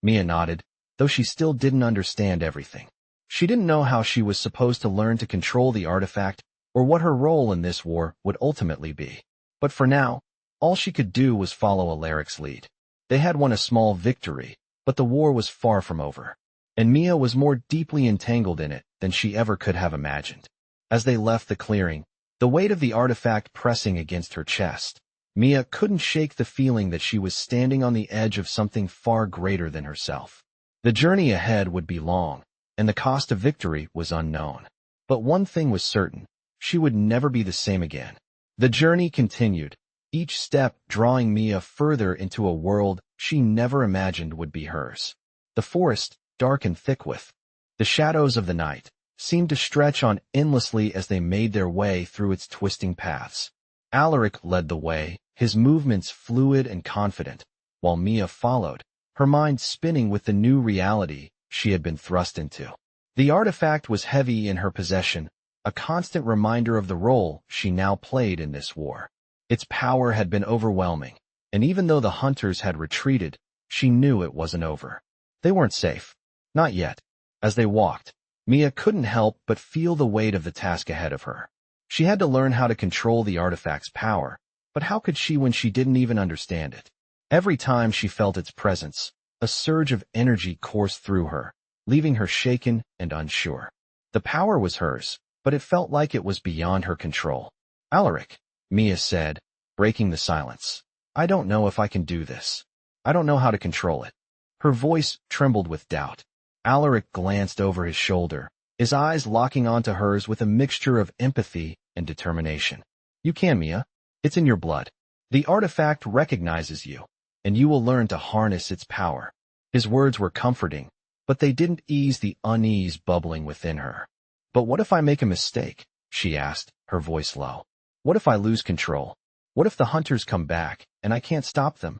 Mia nodded, though she still didn't understand everything. She didn't know how she was supposed to learn to control the artifact or what her role in this war would ultimately be. But for now, all she could do was follow Allaric's lead. They had won a small victory, but the war was far from over, and Mia was more deeply entangled in it than she ever could have imagined. As they left the clearing, the weight of the artifact pressing against her chest, Mia couldn't shake the feeling that she was standing on the edge of something far greater than herself. The journey ahead would be long, and the cost of victory was unknown. But one thing was certain, she would never be the same again. The journey continued, each step drawing Mia further into a world she never imagined would be hers. The forest, dark and thick with the shadows of the night, seemed to stretch on endlessly as they made their way through its twisting paths. Allaric led the way, his movements fluid and confident, while Mia followed, her mind spinning with the new reality she had been thrust into. The artifact was heavy in her possession, a constant reminder of the role she now played in this war. Its power had been overwhelming, and even though the hunters had retreated, she knew it wasn't over. They weren't safe. Not yet. As they walked, Mia couldn't help but feel the weight of the task ahead of her. She had to learn how to control the artifact's power, but how could she when she didn't even understand it? Every time she felt its presence, a surge of energy coursed through her, leaving her shaken and unsure. The power was hers, but it felt like it was beyond her control. Allaric, Mia said, breaking the silence. I don't know if I can do this. I don't know how to control it. Her voice trembled with doubt. Allaric glanced over his shoulder, his eyes locking onto hers with a mixture of empathy and determination. You can, Mia. It's in your blood. The artifact recognizes you, and you will learn to harness its power. His words were comforting, but they didn't ease the unease bubbling within her. But what if I make a mistake? She asked, her voice low. What if I lose control? What if the hunters come back, and I can't stop them?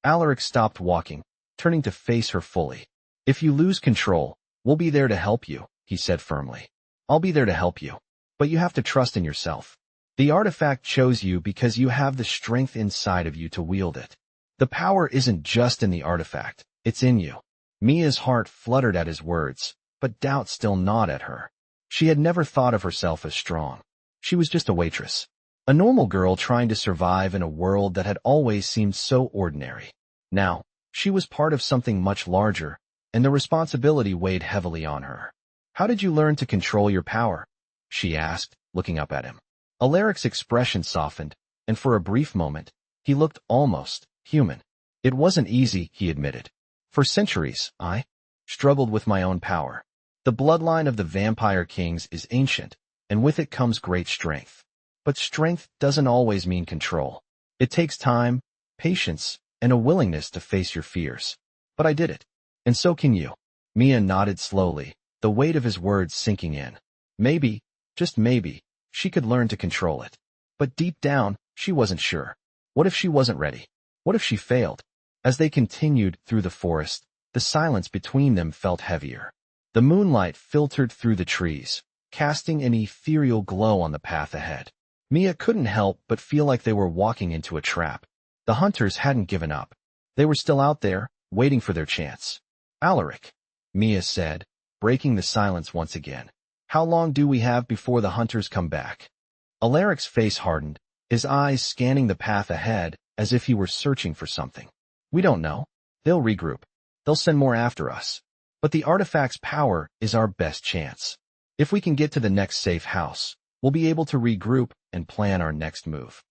Allaric stopped walking, turning to face her fully. If you lose control, we'll be there to help you, he said firmly. I'll be there to help you. But you have to trust in yourself. The artifact chose you because you have the strength inside of you to wield it. The power isn't just in the artifact, it's in you. Mia's heart fluttered at his words, but doubt still gnawed at her. She had never thought of herself as strong. She was just a waitress. A normal girl trying to survive in a world that had always seemed so ordinary. Now, she was part of something much larger, and the responsibility weighed heavily on her. How did you learn to control your power? She asked, looking up at him. Allaric's expression softened, and for a brief moment, he looked almost human. It wasn't easy, he admitted. For centuries, I struggled with my own power. The bloodline of the vampire kings is ancient, and with it comes great strength. But strength doesn't always mean control. It takes time, patience, and a willingness to face your fears. But I did it. And so can you. Mia nodded slowly, the weight of his words sinking in. Maybe, just maybe, she could learn to control it. But deep down, she wasn't sure. What if she wasn't ready? What if she failed? As they continued through the forest, the silence between them felt heavier. The moonlight filtered through the trees, casting an ethereal glow on the path ahead. Mia couldn't help but feel like they were walking into a trap. The hunters hadn't given up. They were still out there, waiting for their chance. Allaric, Mia said, breaking the silence once again. How long do we have before the hunters come back? Allaric's face hardened, his eyes scanning the path ahead as if he were searching for something. We don't know. They'll regroup. They'll send more after us. But the artifact's power is our best chance. If we can get to the next safe house, we'll be able to regroup and plan our next move.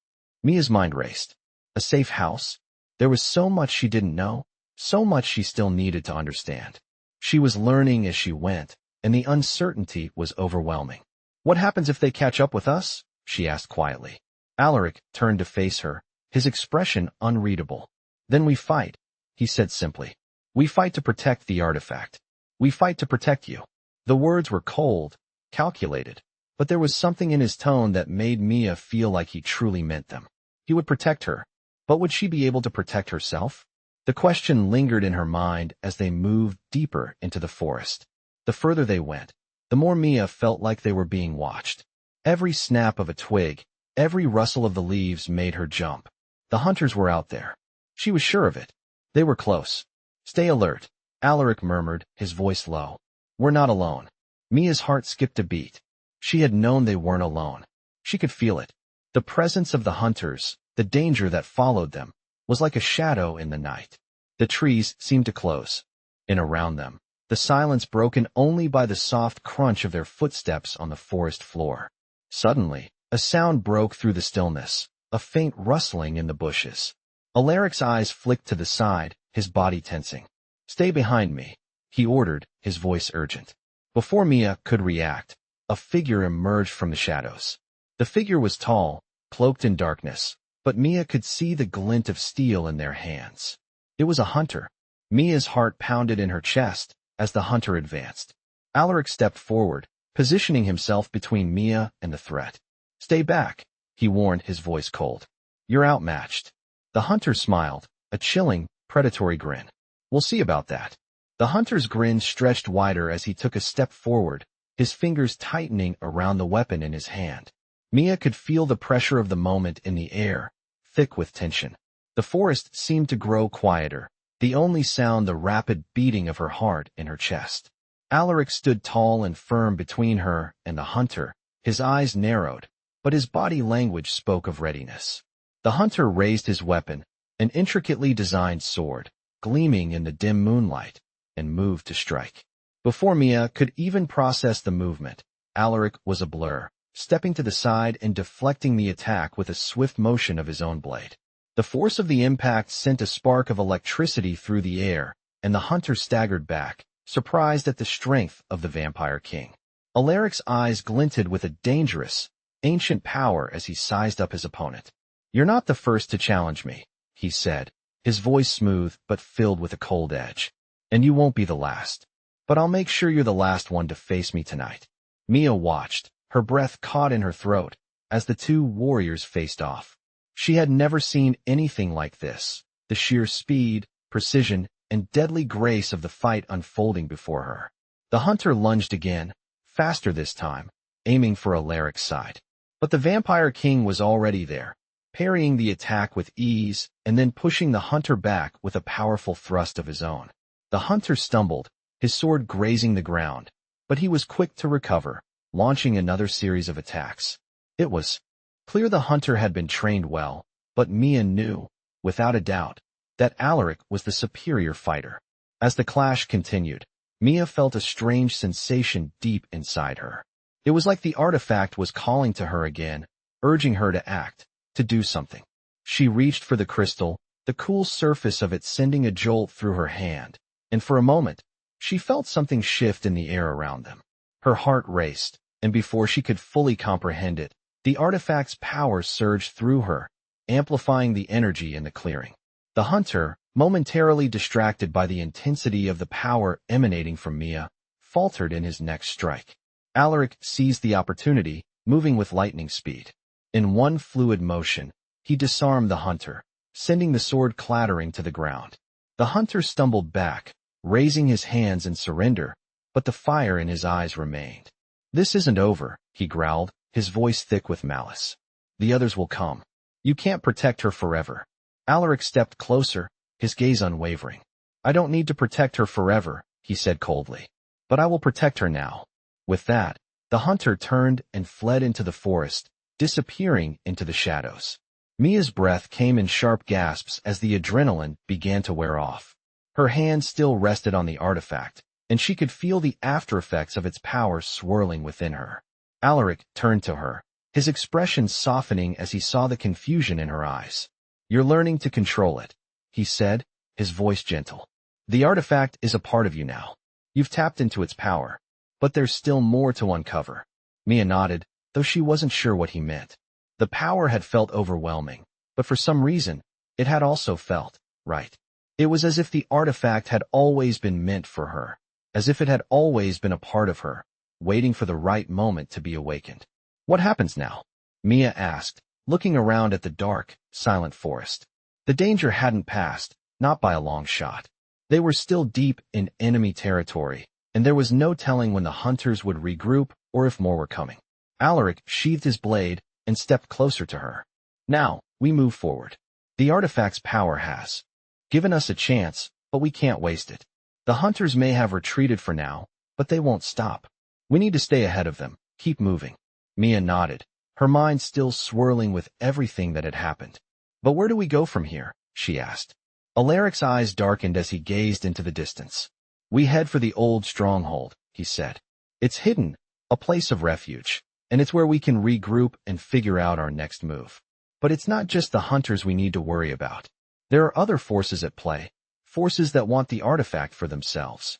Mia's mind raced. A safe house? There was so much she didn't know, so much she still needed to understand. She was learning as she went, and the uncertainty was overwhelming. What happens if they catch up with us? She asked quietly. Allaric turned to face her, his expression unreadable. Then we fight, he said simply. We fight to protect the artifact. We fight to protect you. The words were cold, calculated, but there was something in his tone that made Mia feel like he truly meant them. He would protect her, but would she be able to protect herself? The question lingered in her mind as they moved deeper into the forest. The further they went, the more Mia felt like they were being watched. Every snap of a twig, every rustle of the leaves made her jump. The hunters were out there. She was sure of it. They were close. Stay alert, Allaric murmured, his voice low. We're not alone. Mia's heart skipped a beat. She had known they weren't alone. She could feel it. The presence of the hunters, the danger that followed them, was like a shadow in the night. The trees seemed to close. And around them, the silence broken only by the soft crunch of their footsteps on the forest floor. Suddenly, a sound broke through the stillness, a faint rustling in the bushes. Allaric's eyes flicked to the side, his body tensing. Stay behind me, he ordered, his voice urgent. Before Mia could react, a figure emerged from the shadows. The figure was tall, cloaked in darkness, but Mia could see the glint of steel in their hands. It was a hunter. Mia's heart pounded in her chest as the hunter advanced. Allaric stepped forward, positioning himself between Mia and the threat. Stay back, he warned, his voice cold. You're outmatched. The hunter smiled, a chilling, predatory grin. We'll see about that. The hunter's grin stretched wider as he took a step forward, his fingers tightening around the weapon in his hand. Mia could feel the pressure of the moment in the air, thick with tension. The forest seemed to grow quieter, the only sound the rapid beating of her heart in her chest. Allaric stood tall and firm between her and the hunter, his eyes narrowed, but his body language spoke of readiness. The hunter raised his weapon, an intricately designed sword, gleaming in the dim moonlight, and moved to strike. Before Mia could even process the movement, Allaric was a blur, stepping to the side and deflecting the attack with a swift motion of his own blade. The force of the impact sent a spark of electricity through the air, and the hunter staggered back, surprised at the strength of the Vampire King. Allaric's eyes glinted with a dangerous, ancient power as he sized up his opponent. You're not the first to challenge me, he said, his voice smooth but filled with a cold edge. And you won't be the last. But I'll make sure you're the last one to face me tonight. Mia watched, her breath caught in her throat, as the two warriors faced off. She had never seen anything like this, the sheer speed, precision, and deadly grace of the fight unfolding before her. The hunter lunged again, faster this time, aiming for Allaric's side. But the Vampire King was already there, parrying the attack with ease and then pushing the hunter back with a powerful thrust of his own. The hunter stumbled, his sword grazing the ground, but he was quick to recover, launching another series of attacks. It was clear the hunter had been trained well, but Mia knew, without a doubt, that Allaric was the superior fighter. As the clash continued, Mia felt a strange sensation deep inside her. It was like the artifact was calling to her again, urging her to act, to do something. She reached for the crystal, the cool surface of it sending a jolt through her hand, and for a moment, she felt something shift in the air around them. Her heart raced, and before she could fully comprehend it, the artifact's power surged through her, amplifying the energy in the clearing. The hunter, momentarily distracted by the intensity of the power emanating from Mia, faltered in his next strike. Allaric seized the opportunity, moving with lightning speed. In one fluid motion, he disarmed the hunter, sending the sword clattering to the ground. The hunter stumbled back, raising his hands in surrender, but the fire in his eyes remained. This isn't over, he growled, his voice thick with malice. The others will come. You can't protect her forever. Allaric stepped closer, his gaze unwavering. I don't need to protect her forever, he said coldly. But I will protect her now. With that, the hunter turned and fled into the forest, disappearing into the shadows. Mia's breath came in sharp gasps as the adrenaline began to wear off. Her hand still rested on the artifact, and she could feel the aftereffects of its power swirling within her. Allaric turned to her, his expression softening as he saw the confusion in her eyes. You're learning to control it, he said, his voice gentle. The artifact is a part of you now. You've tapped into its power, but there's still more to uncover. Mia nodded, though she wasn't sure what he meant. The power had felt overwhelming, but for some reason, it had also felt right. It was as if the artifact had always been meant for her, as if it had always been a part of her, waiting for the right moment to be awakened. What happens now? Mia asked, looking around at the dark, silent forest. The danger hadn't passed, not by a long shot. They were still deep in enemy territory, and there was no telling when the hunters would regroup or if more were coming. Allaric sheathed his blade and stepped closer to her. Now, we move forward. The artifact's power has given us a chance, but we can't waste it. The hunters may have retreated for now, but they won't stop. We need to stay ahead of them, keep moving. Mia nodded, her mind still swirling with everything that had happened. But where do we go from here? She asked. Allaric's eyes darkened as he gazed into the distance. We head for the old stronghold, he said. It's hidden, a place of refuge, and it's where we can regroup and figure out our next move. But it's not just the hunters we need to worry about. There are other forces at play, forces that want the artifact for themselves.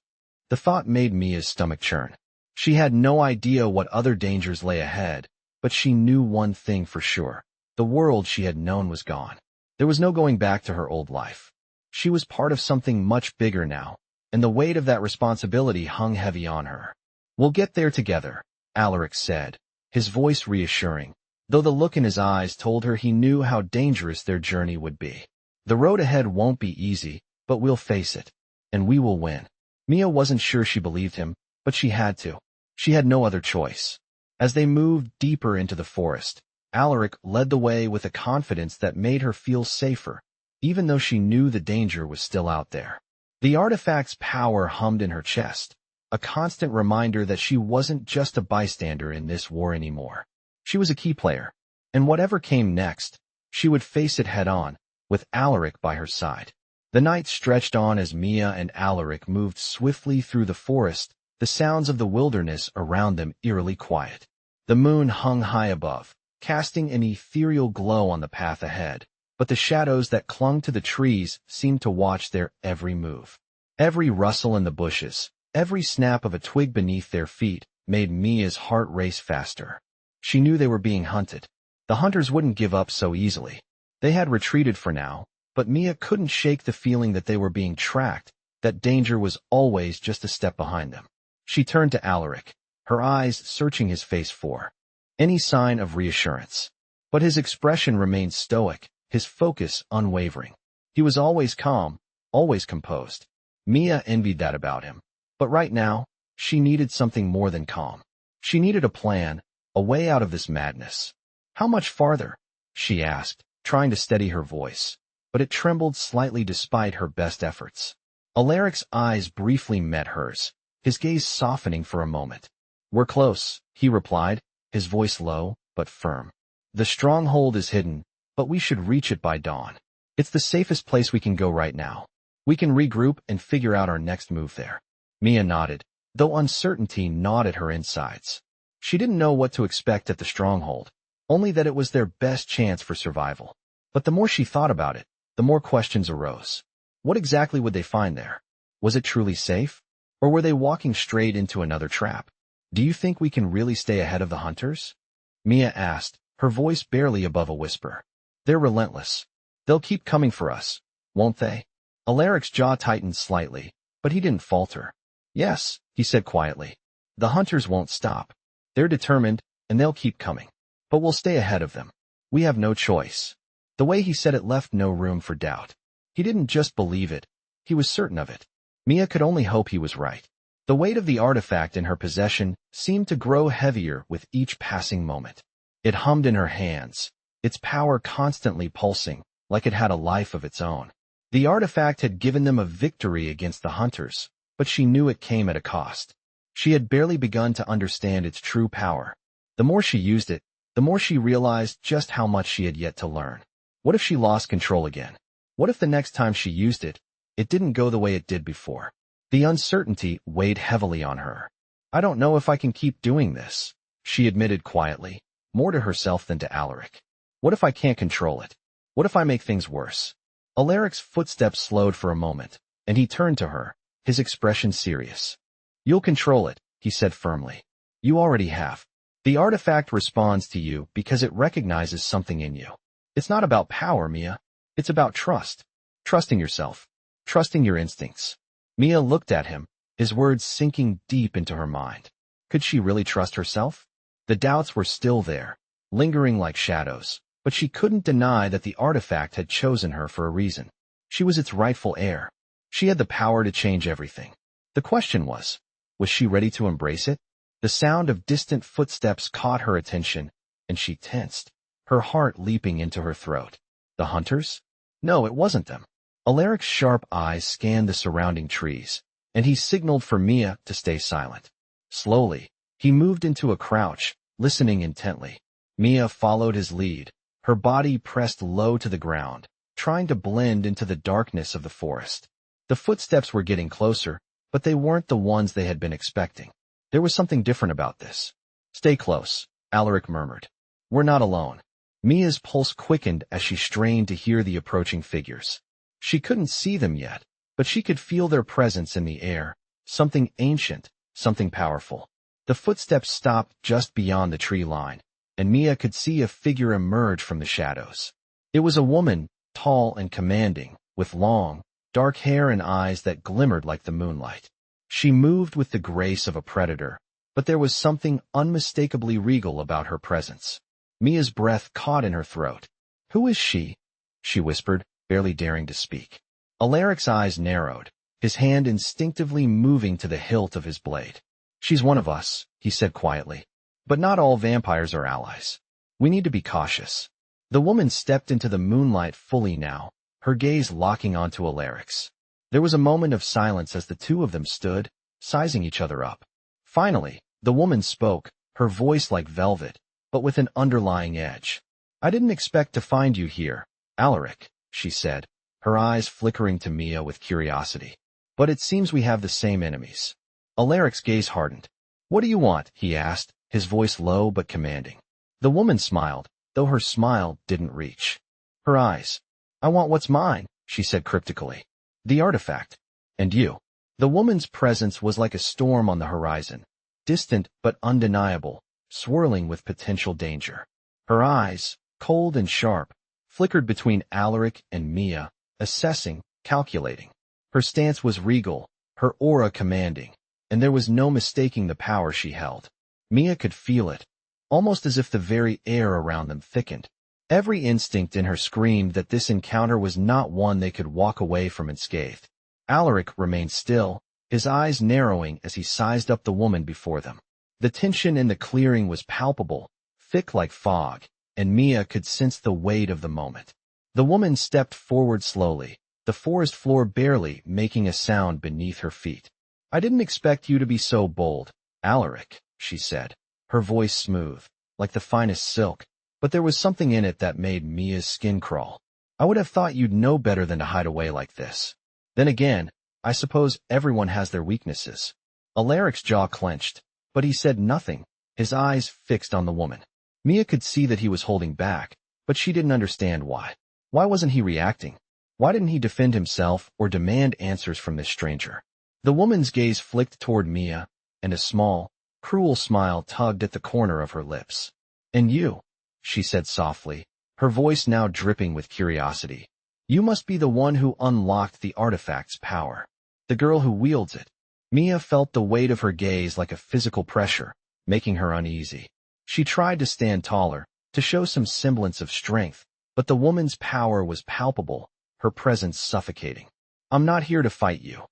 The thought made Mia's stomach churn. She had no idea what other dangers lay ahead, but she knew one thing for sure. The world she had known was gone. There was no going back to her old life. She was part of something much bigger now, and the weight of that responsibility hung heavy on her. We'll get there together, Allaric said, his voice reassuring, though the look in his eyes told her he knew how dangerous their journey would be. The road ahead won't be easy, but we'll face it. And we will win. Mia wasn't sure she believed him, but she had to. She had no other choice. As they moved deeper into the forest, Allaric led the way with a confidence that made her feel safer, even though she knew the danger was still out there. The artifact's power hummed in her chest, a constant reminder that she wasn't just a bystander in this war anymore. She was a key player, and whatever came next, she would face it head-on, with Allaric by her side. The night stretched on as Mia and Allaric moved swiftly through the forest, the sounds of the wilderness around them eerily quiet. The moon hung high above, casting an ethereal glow on the path ahead, but the shadows that clung to the trees seemed to watch their every move. Every rustle in the bushes, every snap of a twig beneath their feet, made Mia's heart race faster. She knew they were being hunted. The hunters wouldn't give up so easily. They had retreated for now, but Mia couldn't shake the feeling that they were being tracked, that danger was always just a step behind them. She turned to Allaric, her eyes searching his face for any sign of reassurance. But his expression remained stoic, his focus unwavering. He was always calm, always composed. Mia envied that about him. But right now, she needed something more than calm. She needed a plan, a way out of this madness. How much farther? She asked, trying to steady her voice, but it trembled slightly despite her best efforts. Allaric's eyes briefly met hers, his gaze softening for a moment. We're close, he replied, his voice low, but firm. The stronghold is hidden, but we should reach it by dawn. It's the safest place we can go right now. We can regroup and figure out our next move there. Mia nodded, though uncertainty gnawed at her insides. She didn't know what to expect at the stronghold, only that it was their best chance for survival. But the more she thought about it, the more questions arose. What exactly would they find there? Was it truly safe? Or were they walking straight into another trap? Do you think we can really stay ahead of the hunters? Mia asked, her voice barely above a whisper. They're relentless. They'll keep coming for us, won't they? Allaric's jaw tightened slightly, but he didn't falter. Yes, he said quietly. The hunters won't stop. They're determined, and they'll keep coming. But we'll stay ahead of them. We have no choice. The way he said it left no room for doubt. He didn't just believe it. He was certain of it. Mia could only hope he was right. The weight of the artifact in her possession seemed to grow heavier with each passing moment. It hummed in her hands, its power constantly pulsing, like it had a life of its own. The artifact had given them a victory against the hunters, but she knew it came at a cost. She had barely begun to understand its true power. The more she used it, the more she realized just how much she had yet to learn. What if she lost control again? What if the next time she used it, it didn't go the way it did before? The uncertainty weighed heavily on her. I don't know if I can keep doing this, she admitted quietly, more to herself than to Allaric. What if I can't control it? What if I make things worse? Allaric's footsteps slowed for a moment, and he turned to her, his expression serious. You'll control it, he said firmly. You already have. The artifact responds to you because it recognizes something in you. It's not about power, Mia. It's about trust. Trusting yourself. Trusting your instincts. Mia looked at him, his words sinking deep into her mind. Could she really trust herself? The doubts were still there, lingering like shadows, but she couldn't deny that the artifact had chosen her for a reason. She was its rightful heir. She had the power to change everything. The question was she ready to embrace it? The sound of distant footsteps caught her attention, and she tensed, her heart leaping into her throat. The hunters? No, it wasn't them. Allaric's sharp eyes scanned the surrounding trees, and he signaled for Mia to stay silent. Slowly, he moved into a crouch, listening intently. Mia followed his lead, her body pressed low to the ground, trying to blend into the darkness of the forest. The footsteps were getting closer, but they weren't the ones they had been expecting. There was something different about this. Stay close, Allaric murmured. We're not alone. Mia's pulse quickened as she strained to hear the approaching figures. She couldn't see them yet, but she could feel their presence in the air, something ancient, something powerful. The footsteps stopped just beyond the tree line, and Mia could see a figure emerge from the shadows. It was a woman, tall and commanding, with long, dark hair and eyes that glimmered like the moonlight. She moved with the grace of a predator, but there was something unmistakably regal about her presence. Mia's breath caught in her throat. "Who is she?" she whispered, barely daring to speak. Allaric's eyes narrowed, his hand instinctively moving to the hilt of his blade. "She's one of us," he said quietly. "But not all vampires are allies. We need to be cautious." The woman stepped into the moonlight fully now, her gaze locking onto Allaric's. There was a moment of silence as the two of them stood, sizing each other up. Finally, the woman spoke, her voice like velvet, but with an underlying edge. "I didn't expect to find you here, Allaric," she said, her eyes flickering to Mia with curiosity. "But it seems we have the same enemies." Allaric's gaze hardened. "What do you want?" he asked, his voice low but commanding. The woman smiled, though her smile didn't reach her eyes. "I want what's mine," she said cryptically. "The artifact. And you." The woman's presence was like a storm on the horizon, distant but undeniable, swirling with potential danger. Her eyes, cold and sharp, flickered between Allaric and Mia, assessing, calculating. Her stance was regal, her aura commanding, and there was no mistaking the power she held. Mia could feel it, almost as if the very air around them thickened. Every instinct in her screamed that this encounter was not one they could walk away from unscathed. Allaric remained still, his eyes narrowing as he sized up the woman before them. The tension in the clearing was palpable, thick like fog, and Mia could sense the weight of the moment. The woman stepped forward slowly, the forest floor barely making a sound beneath her feet. "I didn't expect you to be so bold, Allaric," she said, her voice smooth, like the finest silk, but there was something in it that made Mia's skin crawl. "I would have thought you'd know better than to hide away like this. Then again, I suppose everyone has their weaknesses." Allaric's jaw clenched, but he said nothing, his eyes fixed on the woman. Mia could see that he was holding back, but she didn't understand why. Why wasn't he reacting? Why didn't he defend himself or demand answers from this stranger? The woman's gaze flicked toward Mia, and a small, cruel smile tugged at the corner of her lips. "And you," she said softly, her voice now dripping with curiosity. "You must be the one who unlocked the artifact's power. The girl who wields it." Mia felt the weight of her gaze like a physical pressure, making her uneasy. She tried to stand taller, to show some semblance of strength, but the woman's power was palpable, her presence suffocating. "I'm not here to fight you,"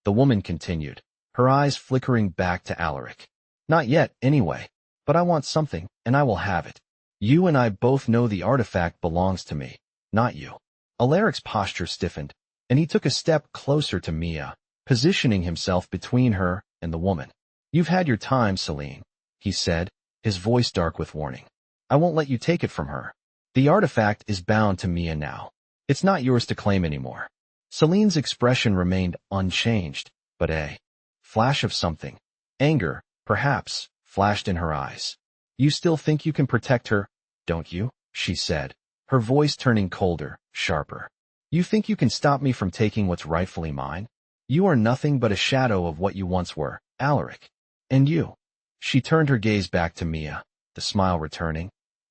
the woman continued, her eyes flickering back to Allaric. "Not yet, anyway. But I want something, and I will have it. You and I both know the artifact belongs to me, not you." Allaric's posture stiffened, and he took a step closer to Mia, positioning himself between her and the woman. "You've had your time, Selene," he said, his voice dark with warning. "I won't let you take it from her. The artifact is bound to Mia now. It's not yours to claim anymore." Selene's expression remained unchanged, but a flash of something, anger, perhaps, flashed in her eyes. "You still think you can protect her, don't you?" she said, her voice turning colder, sharper. "You think you can stop me from taking what's rightfully mine? You are nothing but a shadow of what you once were, Allaric. And you," she turned her gaze back to Mia, the smile returning,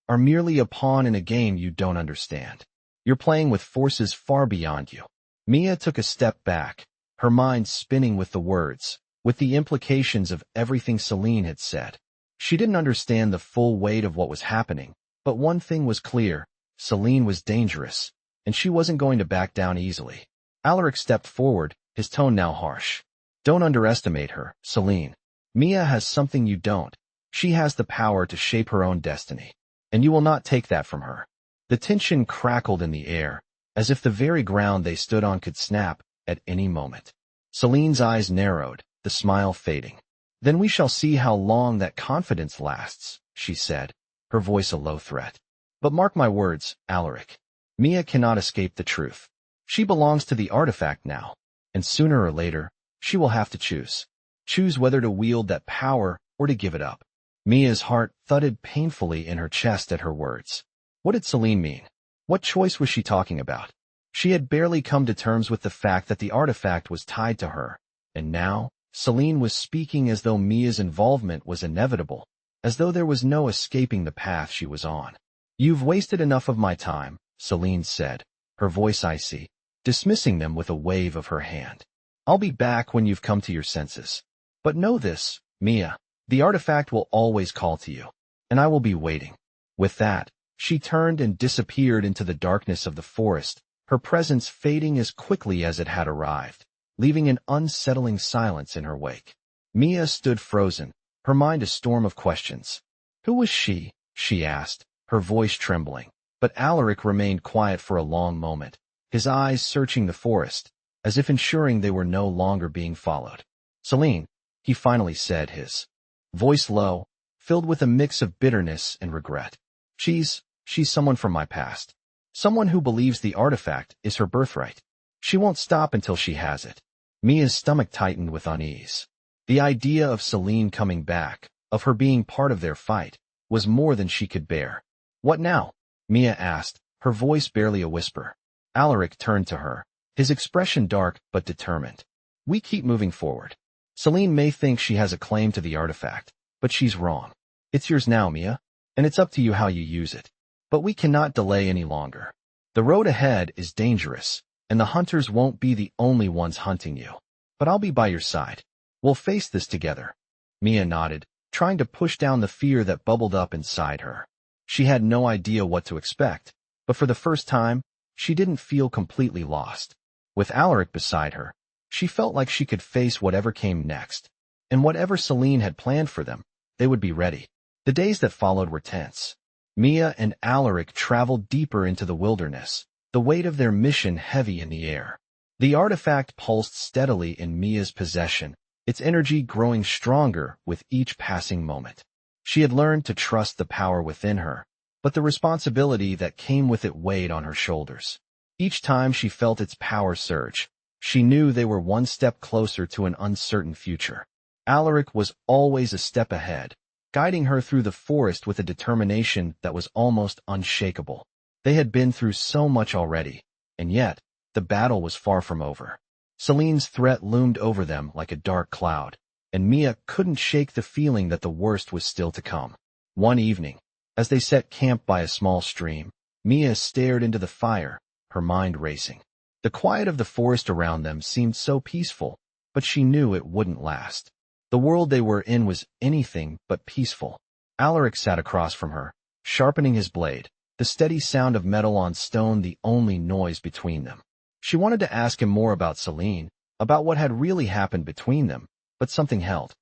"are merely a pawn in a game you don't understand. You're playing with forces far beyond you." Mia took a step back, her mind spinning with the words, with the implications of everything Selene had said. She didn't understand the full weight of what was happening, but one thing was clear: Selene was dangerous, and she wasn't going to back down easily. Allaric stepped forward, his tone now harsh. "Don't underestimate her, Selene. Mia has something you don't. She has the power to shape her own destiny, and you will not take that from her." The tension crackled in the air, as if the very ground they stood on could snap at any moment. Selene's eyes narrowed, the smile fading. "Then we shall see how long that confidence lasts," she said, her voice a low threat. "But mark my words, Allaric. Mia cannot escape the truth. She belongs to the artifact now, and sooner or later, she will have to choose. Choose whether to wield that power or to give it up." Mia's heart thudded painfully in her chest at her words. What did Selene mean? What choice was she talking about? She had barely come to terms with the fact that the artifact was tied to her, and now, Selene was speaking as though Mia's involvement was inevitable, as though there was no escaping the path she was on. "You've wasted enough of my time," Selene said, her voice icy, dismissing them with a wave of her hand. "I'll be back when you've come to your senses. But know this, Mia, the artifact will always call to you, and I will be waiting." With that, she turned and disappeared into the darkness of the forest, her presence fading as quickly as it had arrived, leaving an unsettling silence in her wake. Mia stood frozen, her mind a storm of questions. Who was she? She asked, her voice trembling. But Allaric remained quiet for a long moment, his eyes searching the forest, as if ensuring they were no longer being followed. Selene, he finally said, his voice low, filled with a mix of bitterness and regret. She's someone from my past. Someone who believes the artifact is her birthright. She won't stop until she has it. Mia's stomach tightened with unease. The idea of Selene coming back, of her being part of their fight, was more than she could bear. What now? Mia asked, her voice barely a whisper. Allaric turned to her, his expression dark but determined. We keep moving forward. Selene may think she has a claim to the artifact, but she's wrong. It's yours now, Mia, and it's up to you how you use it. But we cannot delay any longer. The road ahead is dangerous, and the hunters won't be the only ones hunting you. But I'll be by your side. We'll face this together. Mia nodded, trying to push down the fear that bubbled up inside her. She had no idea what to expect, but for the first time, she didn't feel completely lost. With Allaric beside her, she felt like she could face whatever came next. And whatever Selene had planned for them, they would be ready. The days that followed were tense. Mia and Allaric traveled deeper into the wilderness, the weight of their mission heavy in the air. The artifact pulsed steadily in Mia's possession, its energy growing stronger with each passing moment. She had learned to trust the power within her, but the responsibility that came with it weighed on her shoulders. Each time she felt its power surge, she knew they were one step closer to an uncertain future. Allaric was always a step ahead, guiding her through the forest with a determination that was almost unshakable. They had been through so much already, and yet, the battle was far from over. Selene's threat loomed over them like a dark cloud, and Mia couldn't shake the feeling that the worst was still to come. One evening, as they set camp by a small stream, Mia stared into the fire, her mind racing. The quiet of the forest around them seemed so peaceful, but she knew it wouldn't last. The world they were in was anything but peaceful. Allaric sat across from her, sharpening his blade, the steady sound of metal on stone the only noise between them. She wanted to ask him more about Selene, about what had really happened between them, but something held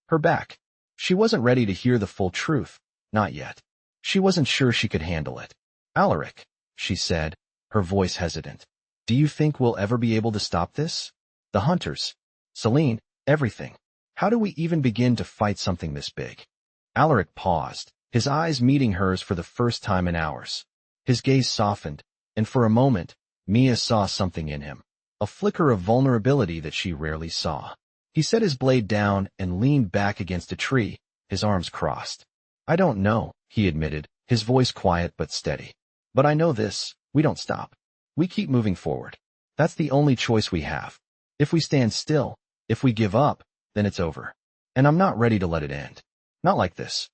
her back. She wasn't ready to hear the full truth, not yet. She wasn't sure she could handle it. Allaric, she said, her voice hesitant. Do you think we'll ever be able to stop this? The hunters, Selene, everything. How do we even begin to fight something this big? Allaric paused, his eyes meeting hers for the first time in hours. His gaze softened, and for a moment, Mia saw something in him, a flicker of vulnerability that she rarely saw. He set his blade down and leaned back against a tree, his arms crossed. I don't know, he admitted, his voice quiet but steady. But I know this, we don't stop. We keep moving forward. That's the only choice we have. If we stand still, if we give up, then it's over. And I'm not ready to let it end. Not like this.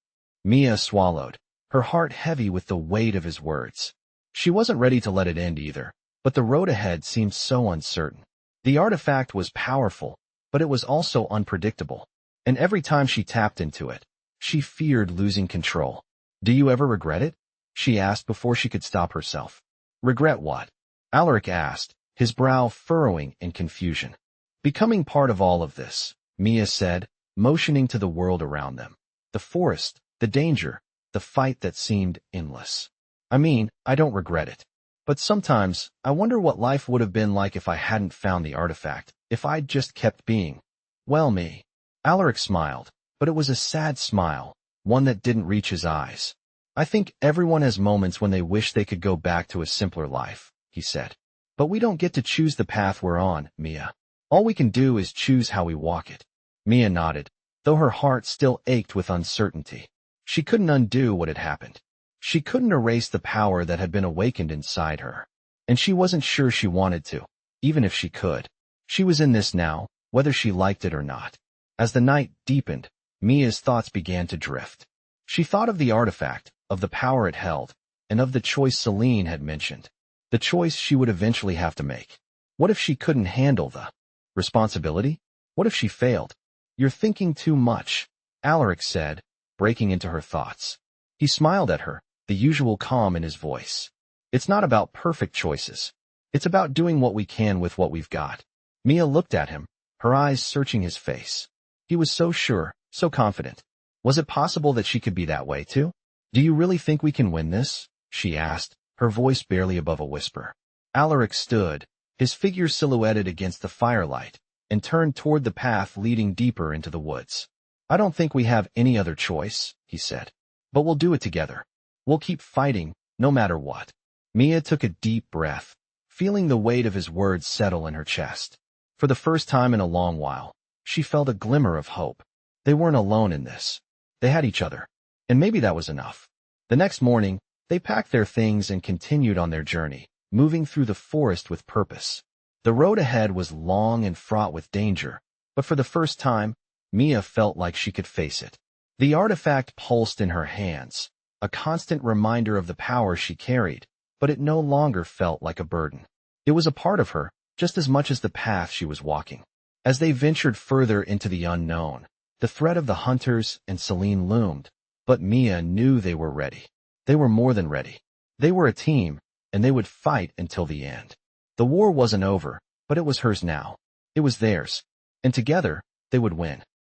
Mia swallowed, her heart heavy with the weight of his words. She wasn't ready to let it end either, but the road ahead seemed so uncertain. The artifact was powerful, but it was also unpredictable. And every time she tapped into it, she feared losing control. Do you ever regret it? She asked before she could stop herself. Regret what? Allaric asked, his brow furrowing in confusion. Becoming part of all of this, Mia said, motioning to the world around them. The forest, the danger, the fight that seemed endless. I mean, I don't regret it. But sometimes, I wonder what life would have been like if I hadn't found the artifact, if I'd just kept being. Well, me. Allaric smiled, but it was a sad smile, one that didn't reach his eyes. I think everyone has moments when they wish they could go back to a simpler life, he said. But we don't get to choose the path we're on, Mia. All we can do is choose how we walk it. Mia nodded, though her heart still ached with uncertainty. She couldn't undo what had happened. She couldn't erase the power that had been awakened inside her. And she wasn't sure she wanted to, even if she could. She was in this now, whether she liked it or not. As the night deepened, Mia's thoughts began to drift. She thought of the artifact, of the power it held, and of the choice Selene had mentioned. The choice she would eventually have to make. What if she couldn't handle the responsibility? What if she failed? You're thinking too much, Allaric said, breaking into her thoughts. He smiled at her, the usual calm in his voice. It's not about perfect choices. It's about doing what we can with what we've got. Mia looked at him, her eyes searching his face. He was so sure, so confident. Was it possible that she could be that way too? Do you really think we can win this? She asked, her voice barely above a whisper. Allaric stood, his figure silhouetted against the firelight, and turned toward the path leading deeper into the woods. I don't think we have any other choice, he said. But we'll do it together. We'll keep fighting, no matter what. Mia took a deep breath, feeling the weight of his words settle in her chest. For the first time in a long while, she felt a glimmer of hope. They weren't alone in this. They had each other. And maybe that was enough. The next morning, they packed their things and continued on their journey, moving through the forest with purpose. The road ahead was long and fraught with danger, but for the first time, Mia felt like she could face it. The artifact pulsed in her hands, a constant reminder of the power she carried, but it no longer felt like a burden. It was a part of her, just as much as the path she was walking. As they ventured further into the unknown, the threat of the hunters and Selene loomed, but Mia knew they were ready. They were more than ready. They were a team, and they would fight until the end. The war wasn't over, but it was hers now. It was theirs, and together, they would win.